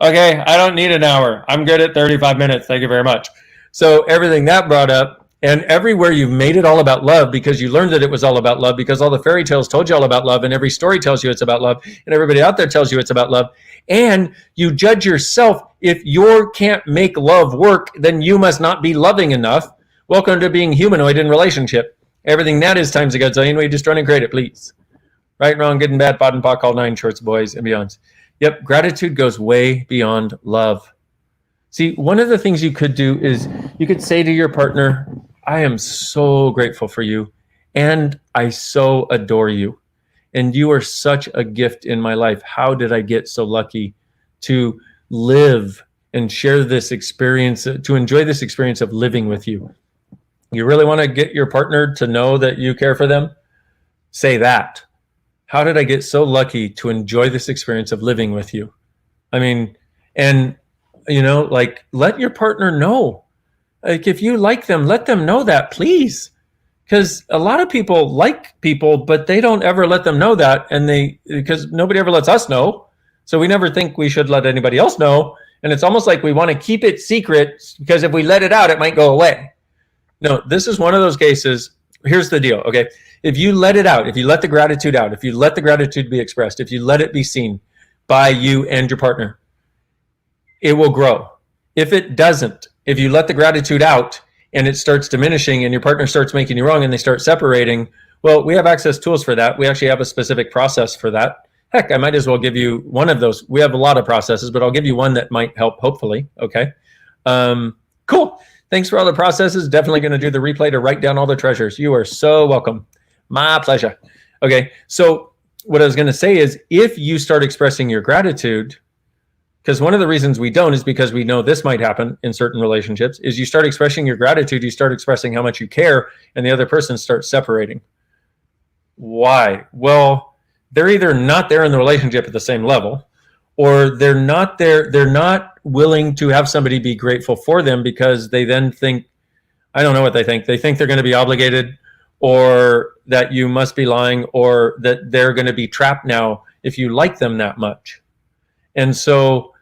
okay, I don't need an hour. I'm good at 35 minutes. Thank you very much. So everything that brought up, and everywhere you've made it all about love because you learned that it was all about love because all the fairy tales told you all about love and every story tells you it's about love and everybody out there tells you it's about love. And you judge yourself. If you can't make love work, then you must not be loving enough. Welcome to being humanoid in relationship. Everything that is times a godzillion. We just trying to create it, please. Right, wrong, good and bad, pot and pock, all nine, shorts, boys, and beyonds. Yep, gratitude goes way beyond love. See, one of the things you could do is you could say to your partner, I am so grateful for you, and I so adore you, and you are such a gift in my life. How did I get so lucky to live and share this experience, to enjoy this experience of living with you? You really want to get your partner to know that you care for them? Say that. How did I get so lucky to enjoy this experience of living with you? I mean, and like, let your partner know. Like, if you like them, let them know that, please. Because a lot of people like people, but they don't ever let them know that. And because nobody ever lets us know. So we never think we should let anybody else know. And it's almost like we want to keep it secret because if we let it out, it might go away. No, this is one of those cases. Here's the deal. Okay. If you let it out, if you let the gratitude out, if you let the gratitude be expressed, if you let it be seen by you and your partner, it will grow. If it doesn't, if you let the gratitude out and it starts diminishing and your partner starts making you wrong and they start separating, well, we have access tools for that. We actually have a specific process for that. Heck, I might as well give you one of those. We have a lot of processes, but I'll give you one that might help, hopefully. Okay. Cool. Thanks for all the processes. Definitely going to do the replay to write down all the treasures. You are so welcome. My pleasure. Okay. So what I was going to say is if you start expressing your gratitude, because one of the reasons we don't is because we know this might happen in certain relationships, is you start expressing your gratitude, you start expressing how much you care, and the other person starts separating. Why? Well, they're either not there in the relationship at the same level, or they're not willing to have somebody be grateful for them because they then think, I don't know what they think. They think they're going to be obligated, or that you must be lying, or that they're going to be trapped now if you like them that much. And so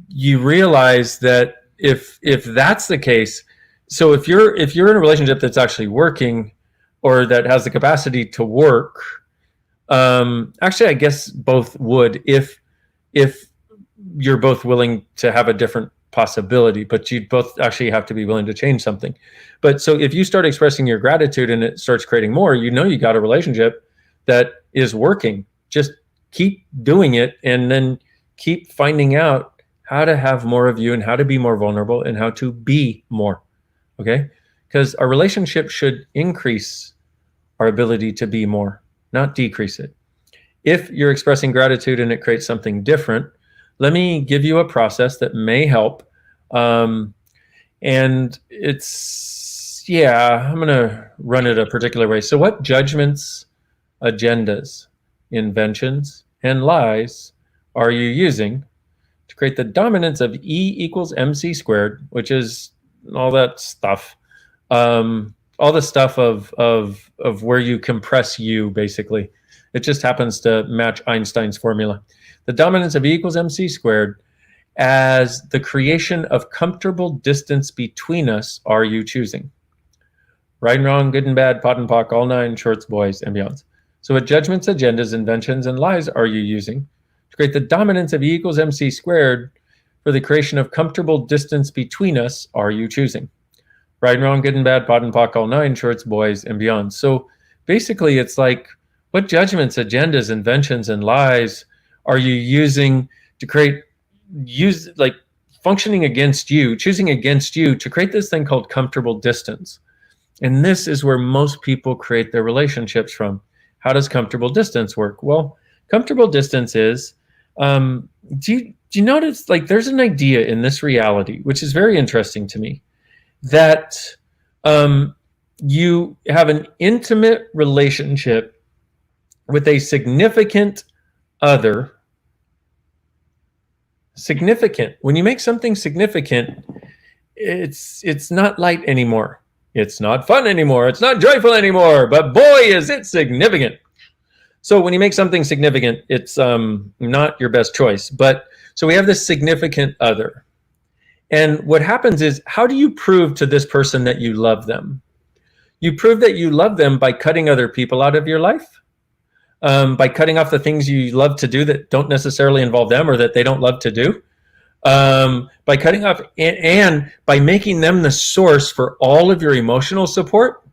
you realize that if that's the case, so if you're in a relationship that's actually working or that has the capacity to work, actually I guess both would if you're both willing to have a different possibility, but you both actually have to be willing to change something. But so if you start expressing your gratitude and it starts creating more, you got a relationship that is working. Just keep doing it and then keep finding out how to have more of you and how to be more vulnerable and how to be more. Okay? Because our relationship should increase our ability to be more, not decrease it. If you're expressing gratitude and it creates something different, let me give you a process that may help. And I'm going to run it a particular way. So what judgments, agendas, inventions, and lies are you using to create the dominance of E equals MC squared, which is all that stuff. All the stuff of where you compress you, basically. It just happens to match Einstein's formula. The dominance of E equals mc squared as the creation of comfortable distance between us are you choosing? Right and wrong, good and bad, pot and pock, all nine, shorts, boys, and beyonds. So what judgments, agendas, inventions, and lies are you using to create the dominance of E equals mc squared for the creation of comfortable distance between us are you choosing? Right and wrong, good and bad, pot and pock, all nine, shorts, boys, and beyond. So basically it's like, what judgments, agendas, inventions, and lies are you using to functioning against you, choosing against you to create this thing called comfortable distance? And this is where most people create their relationships from. How does comfortable distance work? Well, comfortable distance is, do you notice, like, there's an idea in this reality, which is very interesting to me, that you have an intimate relationship with a significant other. Significant. When you make something significant, it's not light anymore. It's not fun anymore. It's not joyful anymore. But boy, is it significant. So when you make something significant, it's not your best choice. But so we have this significant other. And what happens is, how do you prove to this person that you love them? You prove that you love them by cutting other people out of your life, by cutting off the things you love to do that don't necessarily involve them or that they don't love to do, by cutting off and by making them the source for all of your emotional support,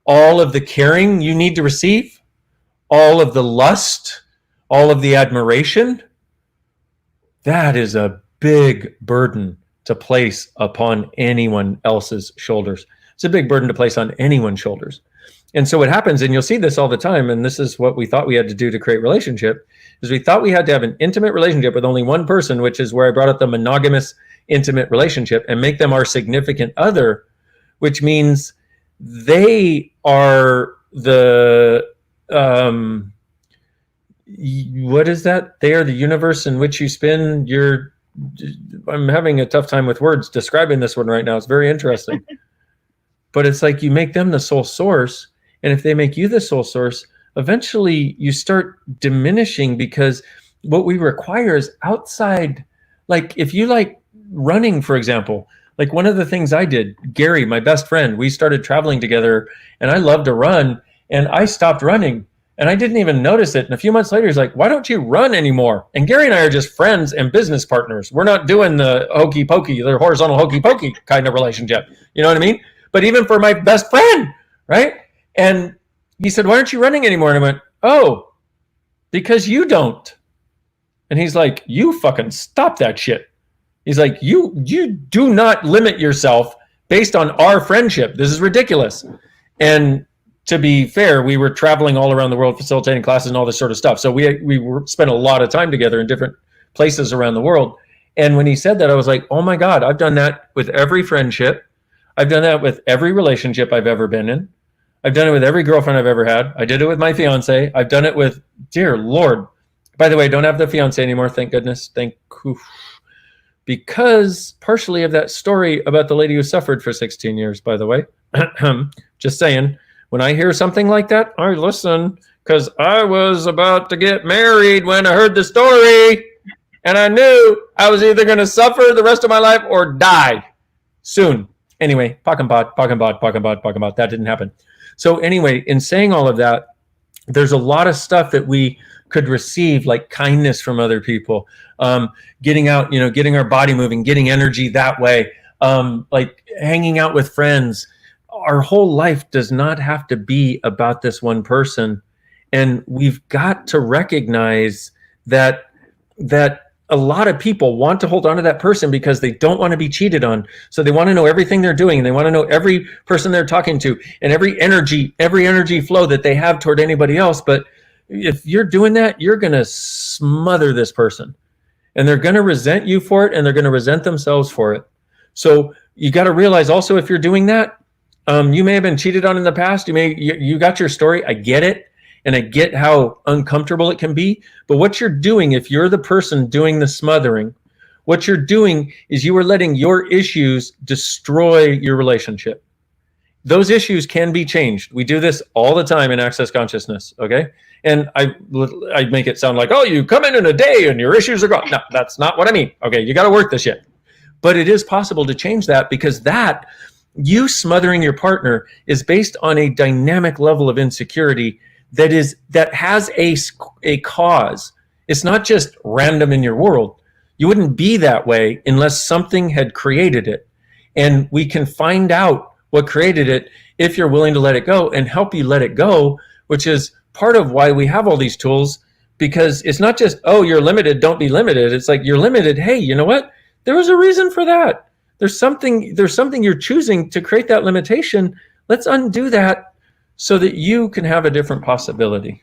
all of the caring you need to receive, all of the lust, all of the admiration. That is a big burden to place upon anyone else's shoulders. It's a big burden to place on anyone's shoulders. And so what happens, and you'll see this all the time, and this is what we thought we had to do to create relationship, is we thought we had to have an intimate relationship with only one person, which is where I brought up the monogamous intimate relationship, and make them our significant other, which means they are the, what is that? They are the universe in which you spin your, I'm having a tough time with words describing this one right now. It's very interesting. But it's like you make them the sole source. And if they make you the sole source, eventually you start diminishing, because what we require is outside. Like if you like running, for example, like one of the things I did, Gary, my best friend, we started traveling together and I love to run, and I stopped running and I didn't even notice it. And a few months later, he's like, why don't you run anymore? And Gary and I are just friends and business partners. We're not doing the hokey pokey, the horizontal hokey pokey kind of relationship. You know what I mean? But even for my best friend, right? And he said, why aren't you running anymore? And I went, oh, because you don't. And he's like, you fucking stop that shit. He's like, you do not limit yourself based on our friendship. This is ridiculous. And to be fair, we were traveling all around the world, facilitating classes and all this sort of stuff. So we spent a lot of time together in different places around the world. And when he said that, I was like, oh my God, I've done that with every friendship. I've done that with every relationship I've ever been in. I've done it with every girlfriend I've ever had. I did it with my fiance. I've done it with, dear Lord. By the way, I don't have the fiance anymore. Thank goodness. Because partially of that story about the lady who suffered for 16 years, by the way. Just saying, when I hear something like that, I listen, because I was about to get married when I heard the story, and I knew I was either going to suffer the rest of my life or die soon. Anyway, pock and pot. That didn't happen. So anyway, in saying all of that, there's a lot of stuff that we could receive, like kindness from other people, getting out, getting our body moving, getting energy that way, like hanging out with friends. Our whole life does not have to be about this one person. And we've got to recognize that a lot of people want to hold on to that person because they don't want to be cheated on. So they want to know everything they're doing. And they want to know every person they're talking to and every energy flow that they have toward anybody else. But if you're doing that, you're going to smother this person, and they're going to resent you for it, and they're going to resent themselves for it. So you got to realize also, if you're doing that, you may have been cheated on in the past. You got your story. I get it. And I get how uncomfortable it can be. But what you're doing, if you're the person doing the smothering, what you're doing is you are letting your issues destroy your relationship. Those issues can be changed. We do this all the time in Access Consciousness, okay? And I make it sound like, oh, you come in a day and your issues are gone. No, that's not what I mean. Okay, you got to work this shit. But it is possible to change that, because that, you smothering your partner, is based on a dynamic level of insecurity that has a cause. It's not just random in your world. You wouldn't be that way unless something had created it. And we can find out what created it if you're willing to let it go and help you let it go, which is part of why we have all these tools, because it's not just, oh, you're limited, don't be limited. It's like, you're limited. Hey, you know what? There was a reason for that. There's something you're choosing to create that limitation. Let's undo that so that you can have a different possibility.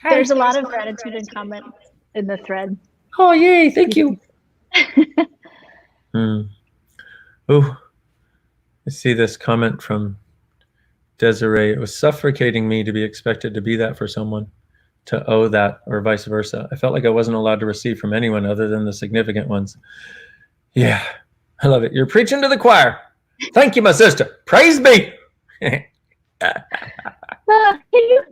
There's a lot of gratitude and comment in the thread. Oh, yay. Thank you. Oh, I see this comment from Desiree. It was suffocating me to be expected to be that for someone, to owe that, or vice versa. I felt like I wasn't allowed to receive from anyone other than the significant ones. Yeah, I love it. You're preaching to the choir. Thank you, my sister. Praise be. Can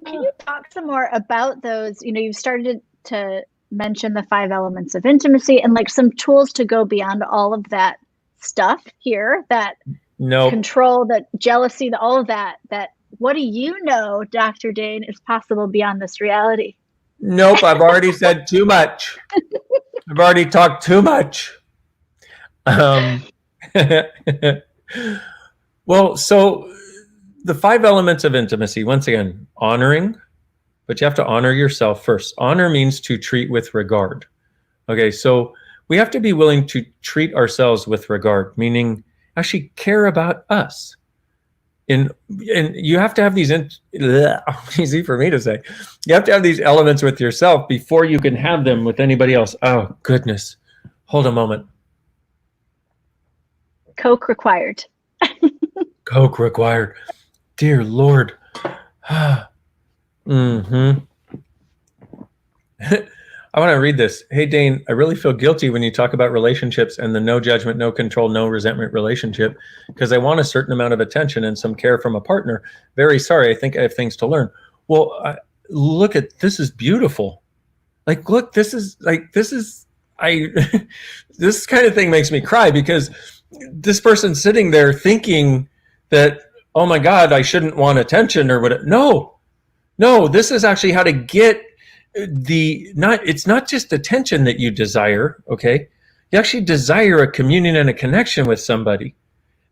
you talk some more about those? You know, you've started to mention the 5 elements of intimacy and like some tools to go beyond all of that stuff here, that control, that jealousy, all of that. What do you know, Dr. Dain, is possible beyond this reality? Nope, I've already said too much. I've already talked too much. Well, so the 5 elements of intimacy, once again, honoring, but you have to honor yourself first. Honor means to treat with regard. Okay, so we have to be willing to treat ourselves with regard, meaning actually care about us. And you have to have these, easy for me to say, you have to have these elements with yourself before you can have them with anybody else. Oh, goodness. Hold a moment. Coke required. Coke required. Dear Lord. I want to read this. Hey, Dain, I really feel guilty when you talk about relationships and the no judgment, no control, no resentment relationship, because I want a certain amount of attention and some care from a partner. Very sorry. I think I have things to learn. Well, look at, this is beautiful. Like, look, this kind of thing makes me cry, because this person's sitting there thinking that, oh my God, I shouldn't want attention or what. No, this is actually how to get it's not just attention that you desire, okay? You actually desire a communion and a connection with somebody.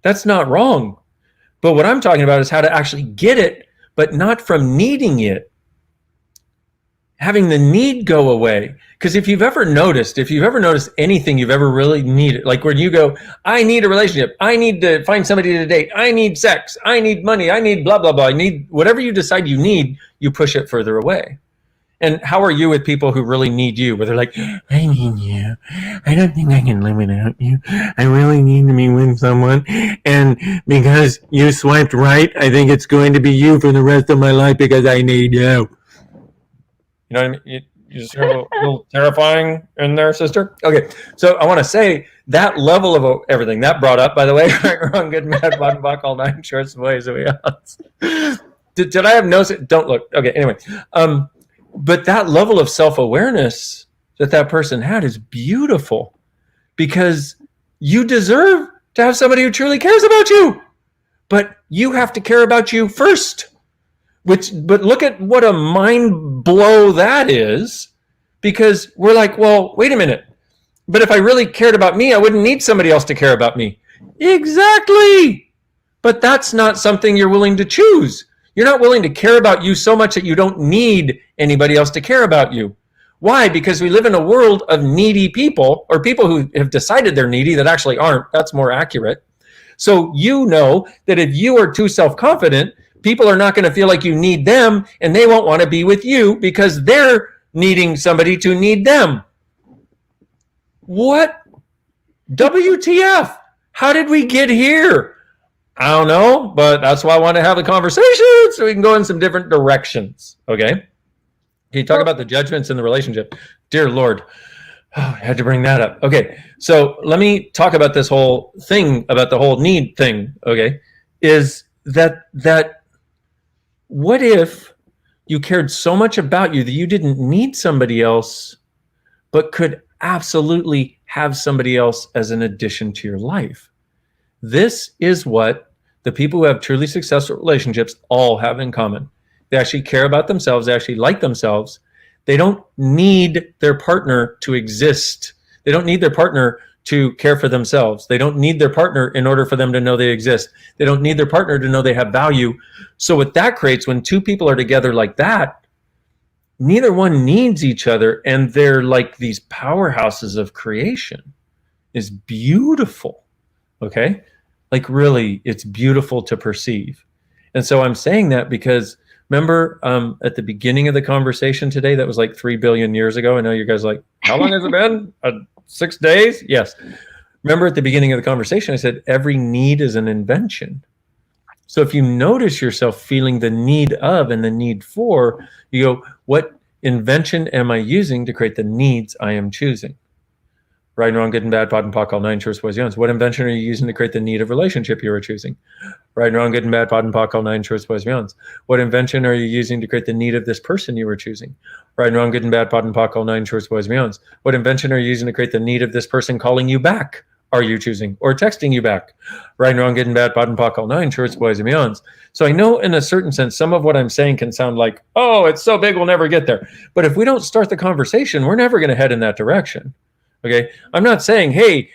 That's not wrong. But what I'm talking about is how to actually get it, but not from needing it. Having the need go away. Because if you've ever noticed anything you've ever really needed, like when you go, I need a relationship, I need to find somebody to date, I need sex, I need money, I need blah, blah, blah, I need whatever you decide you need, you push it further away. And how are you with people who really need you, where they're like, I need you. I don't think I can live without you. I really need to be with someone. And because you swiped right, I think it's going to be you for the rest of my life because I need you. You know what I mean? You just hear a little terrifying in there, sister? Okay, so I want to say that level of everything, that brought up, by the way, right, wrong, good, mad, button, buck, all 9 shorts, boys, we else. Did I have no, don't look. Okay, anyway. But that level of self-awareness that person had is beautiful, because you deserve to have somebody who truly cares about you, but you have to care about you first. But look at what a mind blow that is, because we're like, well, wait a minute. But if I really cared about me, I wouldn't need somebody else to care about me. Exactly. But that's not something you're willing to choose. You're not willing to care about you so much that you don't need anybody else to care about you. Why? Because we live in a world of needy people, or people who have decided they're needy that actually aren't. That's more accurate. So you know that if you are too self-confident, people are not going to feel like you need them, and they won't want to be with you because they're needing somebody to need them. What? WTF? How did we get here? I don't know, but that's why I want to have the conversation, so we can go in some different directions, okay? Can you talk about the judgments in the relationship? Dear Lord, I had to bring that up. Okay, so let me talk about this whole thing, about the whole need thing, okay? Is that what if you cared so much about you that you didn't need somebody else, but could absolutely have somebody else as an addition to your life? This is what the people who have truly successful relationships all have in common. They actually care about themselves. They actually like themselves. They don't need their partner to exist. They don't need their partner to care for themselves. They don't need their partner in order for them to know they exist. They don't need their partner to know they have value. So what that creates, when two people are together like that, neither one needs each other, and they're like these powerhouses of creation. Is beautiful. Okay? Like really, it's beautiful to perceive. And so I'm saying that because remember at the beginning of the conversation today, that was like 3 billion years ago. I know you guys are like, how long has it been? 6 days? Yes. Remember at the beginning of the conversation, I said, every need is an invention. So if you notice yourself feeling the need of and the need for, you go, what invention am I using to create the needs I am choosing? Right and wrong, good and bad, pot and pock, all nine shorts, boys, beyonds. What invention are you using to create the need of relationship you are choosing? Right and wrong, good and bad, pot and pock, all nine shorts, boys, beyonds. What invention are you using to create the need of this person you were choosing? Right and wrong, good and bad, pot and pock, all nine shorts, boys, beyonds. What invention are you using to create the need of this person calling you back? Are you choosing? Or texting you back? Right and wrong, good and bad, pot and pock, all nine shorts, boys, and beyonds. So I know in a certain sense, some of what I'm saying can sound like, oh, it's so big, we'll never get there. But if we don't start the conversation, we're never going to head in that direction. Okay, I'm not saying, hey,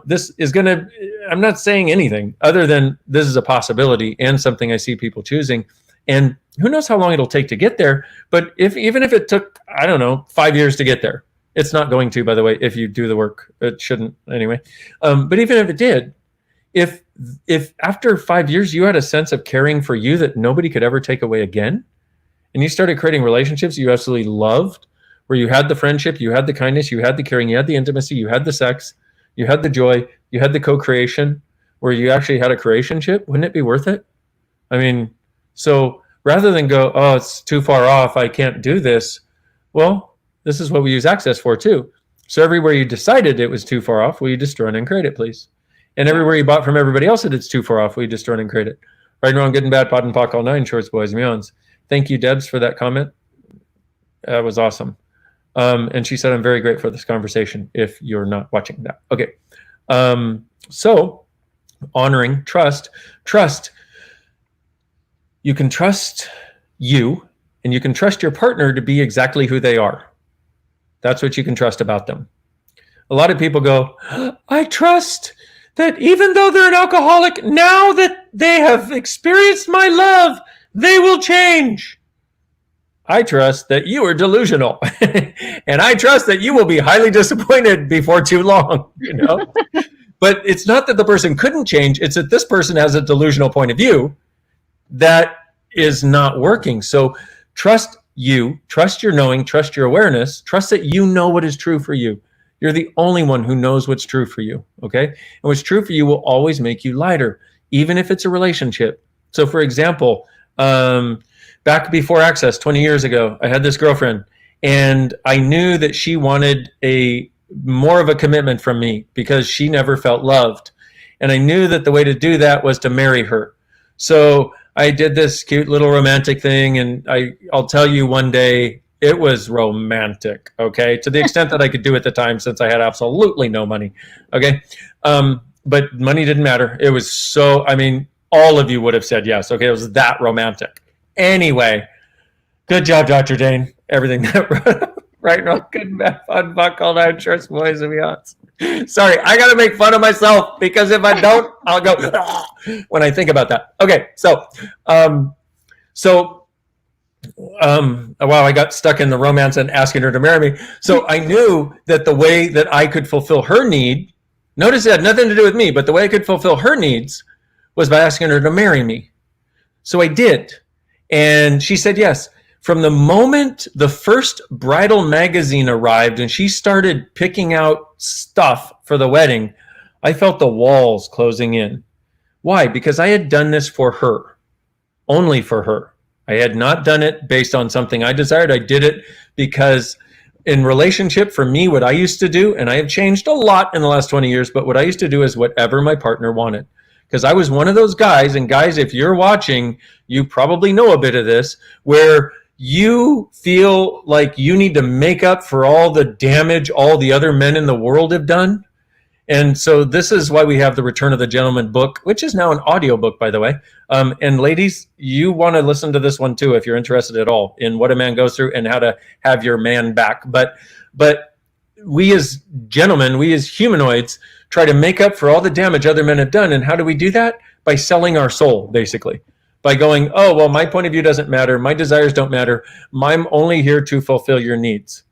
this is going to, I'm not saying anything other than this is a possibility and something I see people choosing. And who knows how long it'll take to get there. But even if it took, I don't know, 5 years to get there, it's not going to, by the way, if you do the work. It shouldn't anyway. But even if it did, if after 5 years you had a sense of caring for you that nobody could ever take away again, and you started creating relationships you absolutely loved, where you had the friendship, you had the kindness, you had the caring, you had the intimacy, you had the sex, you had the joy, you had the co-creation, where you actually had a creationship, wouldn't it be worth it? I mean, so rather than go, oh, it's too far off, I can't do this. Well, this is what we use access for too. So everywhere you decided it was too far off, will you just run and create it, please? And everywhere you bought from everybody else that it's too far off, will you just run and create it? Right and wrong, good and bad, pot and pock, all nine shorts, boys and beyonds. Thank you, Debs, for that comment. That was awesome. And she said, I'm very grateful for this conversation if you're not watching that. Okay. So honoring trust, you can trust you and you can trust your partner to be exactly who they are. That's what you can trust about them. A lot of people go, I trust that even though they're an alcoholic, now that they have experienced my love, they will change. I trust that you are delusional, and I trust that you will be highly disappointed before too long, But it's not that the person couldn't change. It's that this person has a delusional point of view that is not working. So trust you, trust your knowing, trust your awareness, trust that you know what is true for you. You're the only one who knows what's true for you, okay? And what's true for you will always make you lighter, even if it's a relationship. So for example, back before Access 20 years ago, I had this girlfriend and I knew that she wanted more of a commitment from me because she never felt loved. And I knew that the way to do that was to marry her. So I did this cute little romantic thing, and I'll tell you one day, it was romantic, okay? To the extent that I could do at the time since I had absolutely no money, okay? But money didn't matter. It was so, all of you would have said yes, okay? It was that romantic. Anyway, good job, Dr. Dain. Everything that right, wrong, good, bad, fun, fuck, all nine shorts, boys and beyonds. Sorry, I got to make fun of myself because if I don't, I'll go when I think about that. Okay, so wow, I got stuck in the romance and asking her to marry me. So I knew that the way that I could fulfill her need, notice it had nothing to do with me, but the way I could fulfill her needs was by asking her to marry me. So I did. And she said yes. From the moment the first bridal magazine arrived and she started picking out stuff for the wedding, I felt the walls closing in. Why? Because I had done this for her, only for her. I had not done it based on something I desired. I did it because in relationship, for me, what I used to do, and I have changed a lot in the last 20 years, but what I used to do is whatever my partner wanted. Because I was one of those guys, and guys, if you're watching, you probably know a bit of this, where you feel like you need to make up for all the damage all the other men in the world have done. And so this is why we have the Return of the Gentleman book, which is now an audio book, by the way. And ladies, you want to listen to this one too if you're interested at all in what a man goes through and how to have your man back. But we as gentlemen, we as humanoids, try to make up for all the damage other men have done. And how do we do that? By selling our soul, basically. By going, oh, well, my point of view doesn't matter. My desires don't matter. I'm only here to fulfill your needs.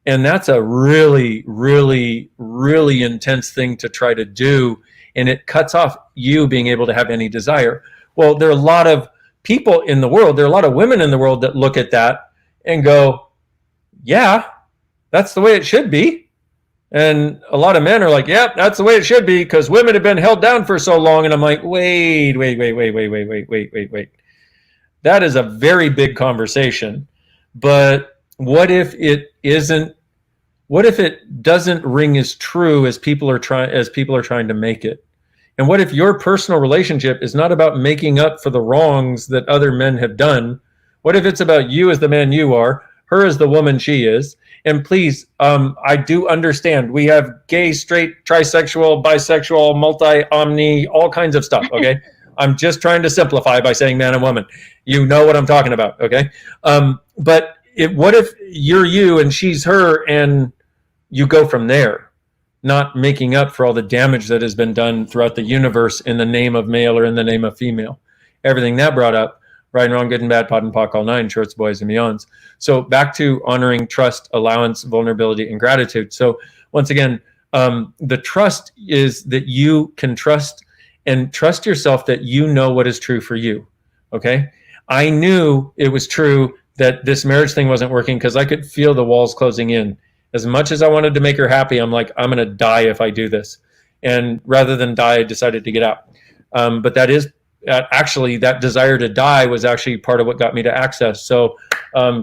And that's a really, really, really intense thing to try to do. And it cuts off you being able to have any desire. Well, there are a lot of people in the world, there are a lot of women in the world that look at that and go, yeah, that's the way it should be. And a lot of men are like, yeah, that's the way it should be because women have been held down for so long. And I'm like, wait. That is a very big conversation. But what if it isn't? What if it doesn't ring as true as people are trying to make it? And what if your personal relationship is not about making up for the wrongs that other men have done? What if it's about you as the man you are, her as the woman she is? And please, I do understand we have gay, straight, trisexual, bisexual, multi-omni, all kinds of stuff, okay? I'm just trying to simplify by saying man and woman. You know what I'm talking about, okay? But what if you're you and she's her and you go from there, not making up for all the damage that has been done throughout the universe in the name of male or in the name of female? Everything that brought up, right and wrong, good and bad, pod and pock, all nine, shorts, boys, and beyonds. So back to honoring trust, allowance, vulnerability, and gratitude. So once again, the trust is that you can trust and trust yourself that you know what is true for you, okay? I knew it was true that this marriage thing wasn't working because I could feel the walls closing in. As much as I wanted to make her happy, I'm like, I'm going to die if I do this. And rather than die, I decided to get out. But that is actually, that desire to die was actually part of what got me to Access. So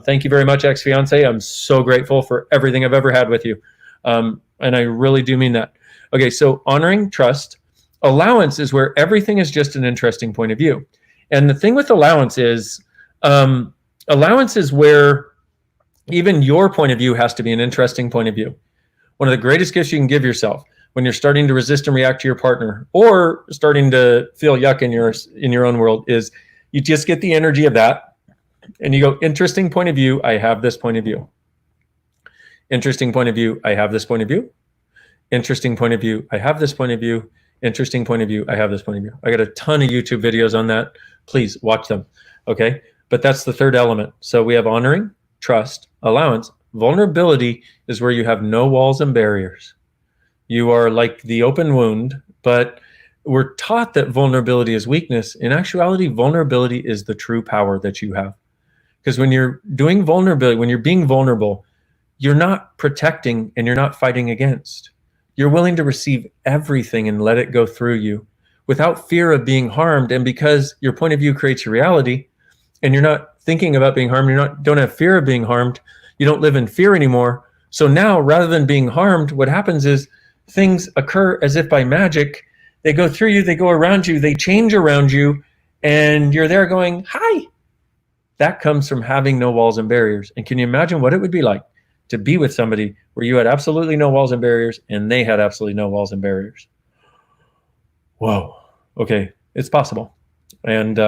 thank you very much, ex-fiance. I'm so grateful for everything I've ever had with you. And I really do mean that. Okay, so honoring trust. Allowance is where everything is just an interesting point of view. And the thing with allowance is where even your point of view has to be an interesting point of view. One of the greatest gifts you can give yourself when you're starting to resist and react to your partner or starting to feel yuck in your own world is you just get the energy of that and you go, interesting point of view, I have this point of view. Interesting point of view, I have this point of view. Interesting point of view, I have this point of view. Interesting point of view, I have this point of view. I got a ton of YouTube videos on that. Please watch them, okay? But that's the third element. So we have honoring, trust, allowance. Vulnerability is where you have no walls and barriers. You are like the open wound, but we're taught that vulnerability is weakness. In actuality, vulnerability is the true power that you have. Because when you're doing vulnerability, when you're being vulnerable, you're not protecting and you're not fighting against. You're willing to receive everything and let it go through you without fear of being harmed. And because your point of view creates your reality and you're not thinking about being harmed, don't have fear of being harmed, you don't live in fear anymore. So now rather than being harmed, what happens is things occur as if by magic. They go through you, they go around you, they change around you, and you're there going, hi. That comes from having no walls and barriers. And can you imagine what it would be like to be with somebody where you had absolutely no walls and barriers and they had absolutely no walls and barriers? Whoa. Okay, it's possible. And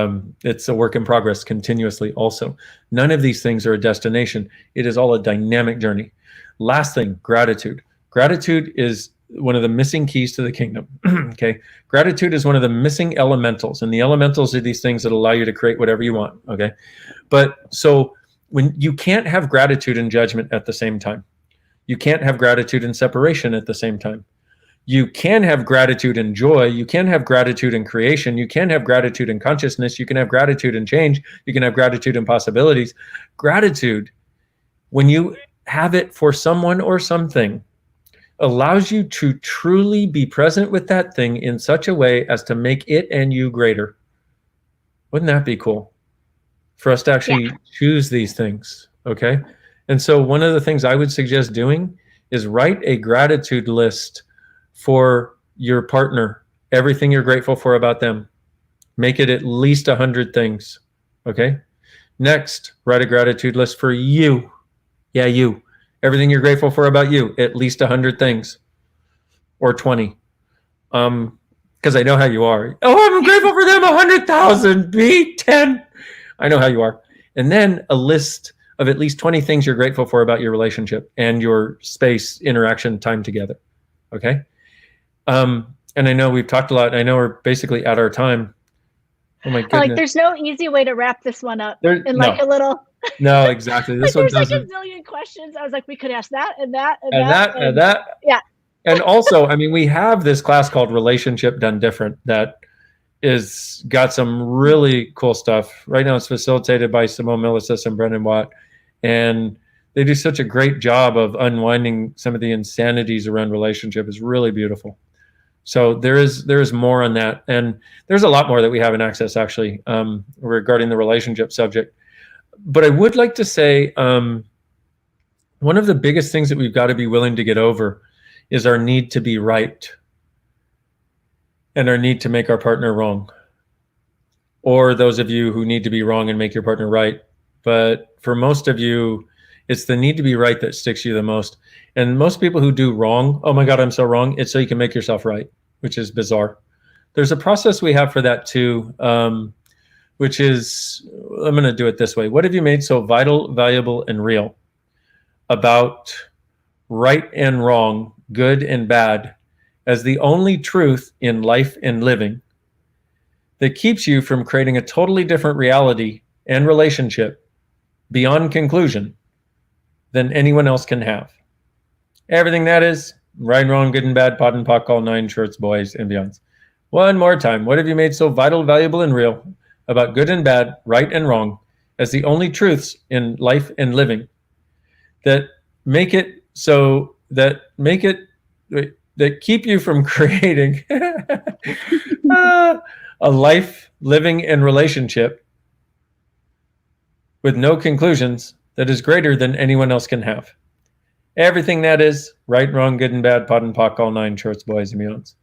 it's a work in progress continuously also. None of these things are a destination. It is all a dynamic journey. Last thing, gratitude. Gratitude is one of the missing keys to the kingdom. Okay, gratitude is one of the missing elementals, and the elementals are these things that allow you to create whatever you want. Okay, but so when you can't have gratitude and judgment at the same time, you can't have gratitude and separation at the same time. You can have gratitude and joy. You can have gratitude and creation. You can have gratitude and consciousness. You can have gratitude and change. You can have gratitude and possibilities. Gratitude, when you have it for someone or something, allows you to truly be present with that thing in such a way as to make it and you greater. Wouldn't that be cool? for us to actually choose these things. Okay. And so one of the things I would suggest doing is write a gratitude list for your partner, everything you're grateful for about them. Make it at least 100 things. Okay. Next, write a gratitude list for you. Yeah, you. Everything you're grateful for about you, at least 100 things or 20. Because I know how you are. Oh, I'm grateful for them 100,000. Be 10. I know how you are. And then a list of at least 20 things you're grateful for about your relationship and your space, interaction, time together. Okay. And I know we've talked a lot. I know we're basically at our time. Oh my goodness. Like, there's no easy way to wrap this one up in like a little. No, exactly. This one there's doesn't. like a zillion questions. I was like, we could ask that and that and, and that. and that. Yeah. And also, I mean, we have this class called Relationship Done Different that is got some really cool stuff. Right now it's facilitated by Simone Milasas and Brendan Watt. And they do such a great job of unwinding some of the insanities around relationship. It's really beautiful. So there is more on that. And there's a lot more that we have in access actually regarding the relationship subject. But I would like to say one of the biggest things that we've got to be willing to get over is our need to be right and our need to make our partner wrong. Or those of you who need to be wrong and make your partner right. But for most of you, it's the need to be right that sticks you the most. And most people who do wrong, oh my God, I'm so wrong, it's so you can make yourself right, which is bizarre. There's a process we have for that too, which is, I'm going to do it this way. What have you made so vital, valuable, and real about right and wrong, good and bad, as the only truth in life and living that keeps you from creating a totally different reality and relationship beyond conclusion than anyone else can have? Everything that is, right and wrong, good and bad, pot and pock, all 9 shorts, boys, and beyonds. One more time. What have you made so vital, valuable, and real about good and bad, right and wrong, as the only truths in life and living that make it so that keep you from creating a life, living, and relationship with no conclusions that is greater than anyone else can have? Everything that is, right, wrong, good and bad, pot and pock, all 9 shorts, boys, and beyonds.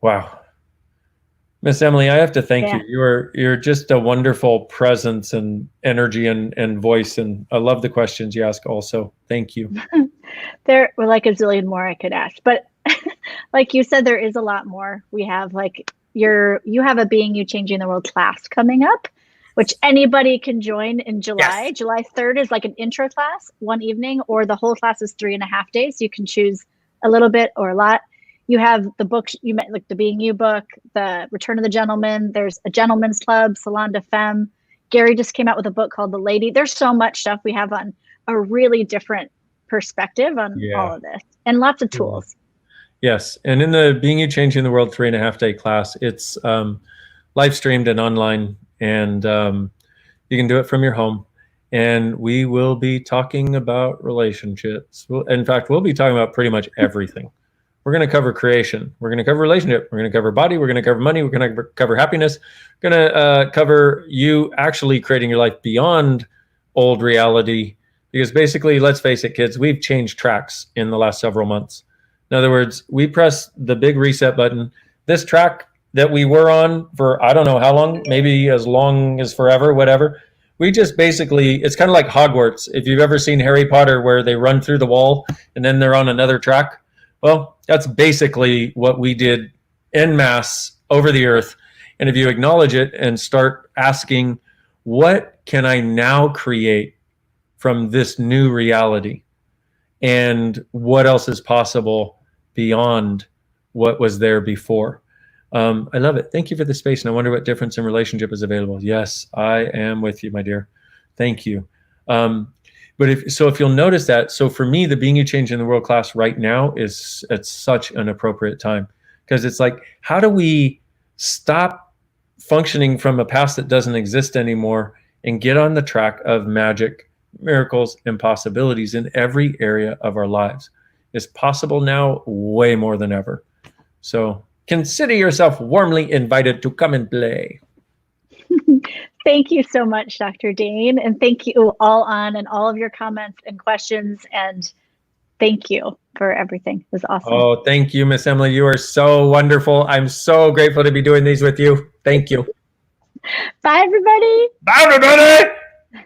Wow. Miss Emily, I have to thank you. You're just a wonderful presence and energy and voice, and I love the questions you ask also. Thank you. There were like a zillion more I could ask, but like you said, there is a lot more. We have like you have a Being You Changing the World class coming up, which anybody can join in July. Yes. July 3rd is like an intro class, 1 evening, or the whole class is 3.5 days. You can choose a little bit or a lot. You have the books you met, like the Being You book, the Return of the Gentleman. There's a Gentleman's Club, Salon de Femme. Gary just came out with a book called The Lady. There's so much stuff we have on a really different perspective on all of this, and lots of tools. Yes, and in the Being You Changing the World 3.5 day class, it's live streamed and online, and you can do it from your home. And we will be talking about relationships. In fact, we'll be talking about pretty much everything. We're going to cover creation. We're going to cover relationship. We're going to cover body. We're going to cover money. We're going to cover happiness. We're going to cover you actually creating your life beyond old reality. Because basically, let's face it, kids, we've changed tracks in the last several months. In other words, we press the big reset button. This track that we were on for, I don't know how long, maybe as long as forever, whatever. We just basically, it's kind of like Hogwarts. If you've ever seen Harry Potter where they run through the wall and then they're on another track. Well, that's basically what we did en masse over the earth. And if you acknowledge it and start asking, what can I now create from this new reality? And what else is possible beyond what was there before? I love it. Thank you for the space. And I wonder what difference in relationship is available. Yes, I am with you, my dear. Thank you. But if you'll notice that, so for me, the Being You Changing the World class right now is at such an appropriate time, because it's like, how do we stop functioning from a past that doesn't exist anymore and get on the track of magic, miracles, and possibilities in every area of our lives? It's possible now way more than ever. So consider yourself warmly invited to come and play. Thank you so much, Dr. Dain, and thank you all on and all of your comments and questions, and thank you for everything. It was awesome. Oh, thank you, Miss Emily. You are so wonderful. I'm so grateful to be doing these with you. Thank you. Bye, everybody. Bye, everybody.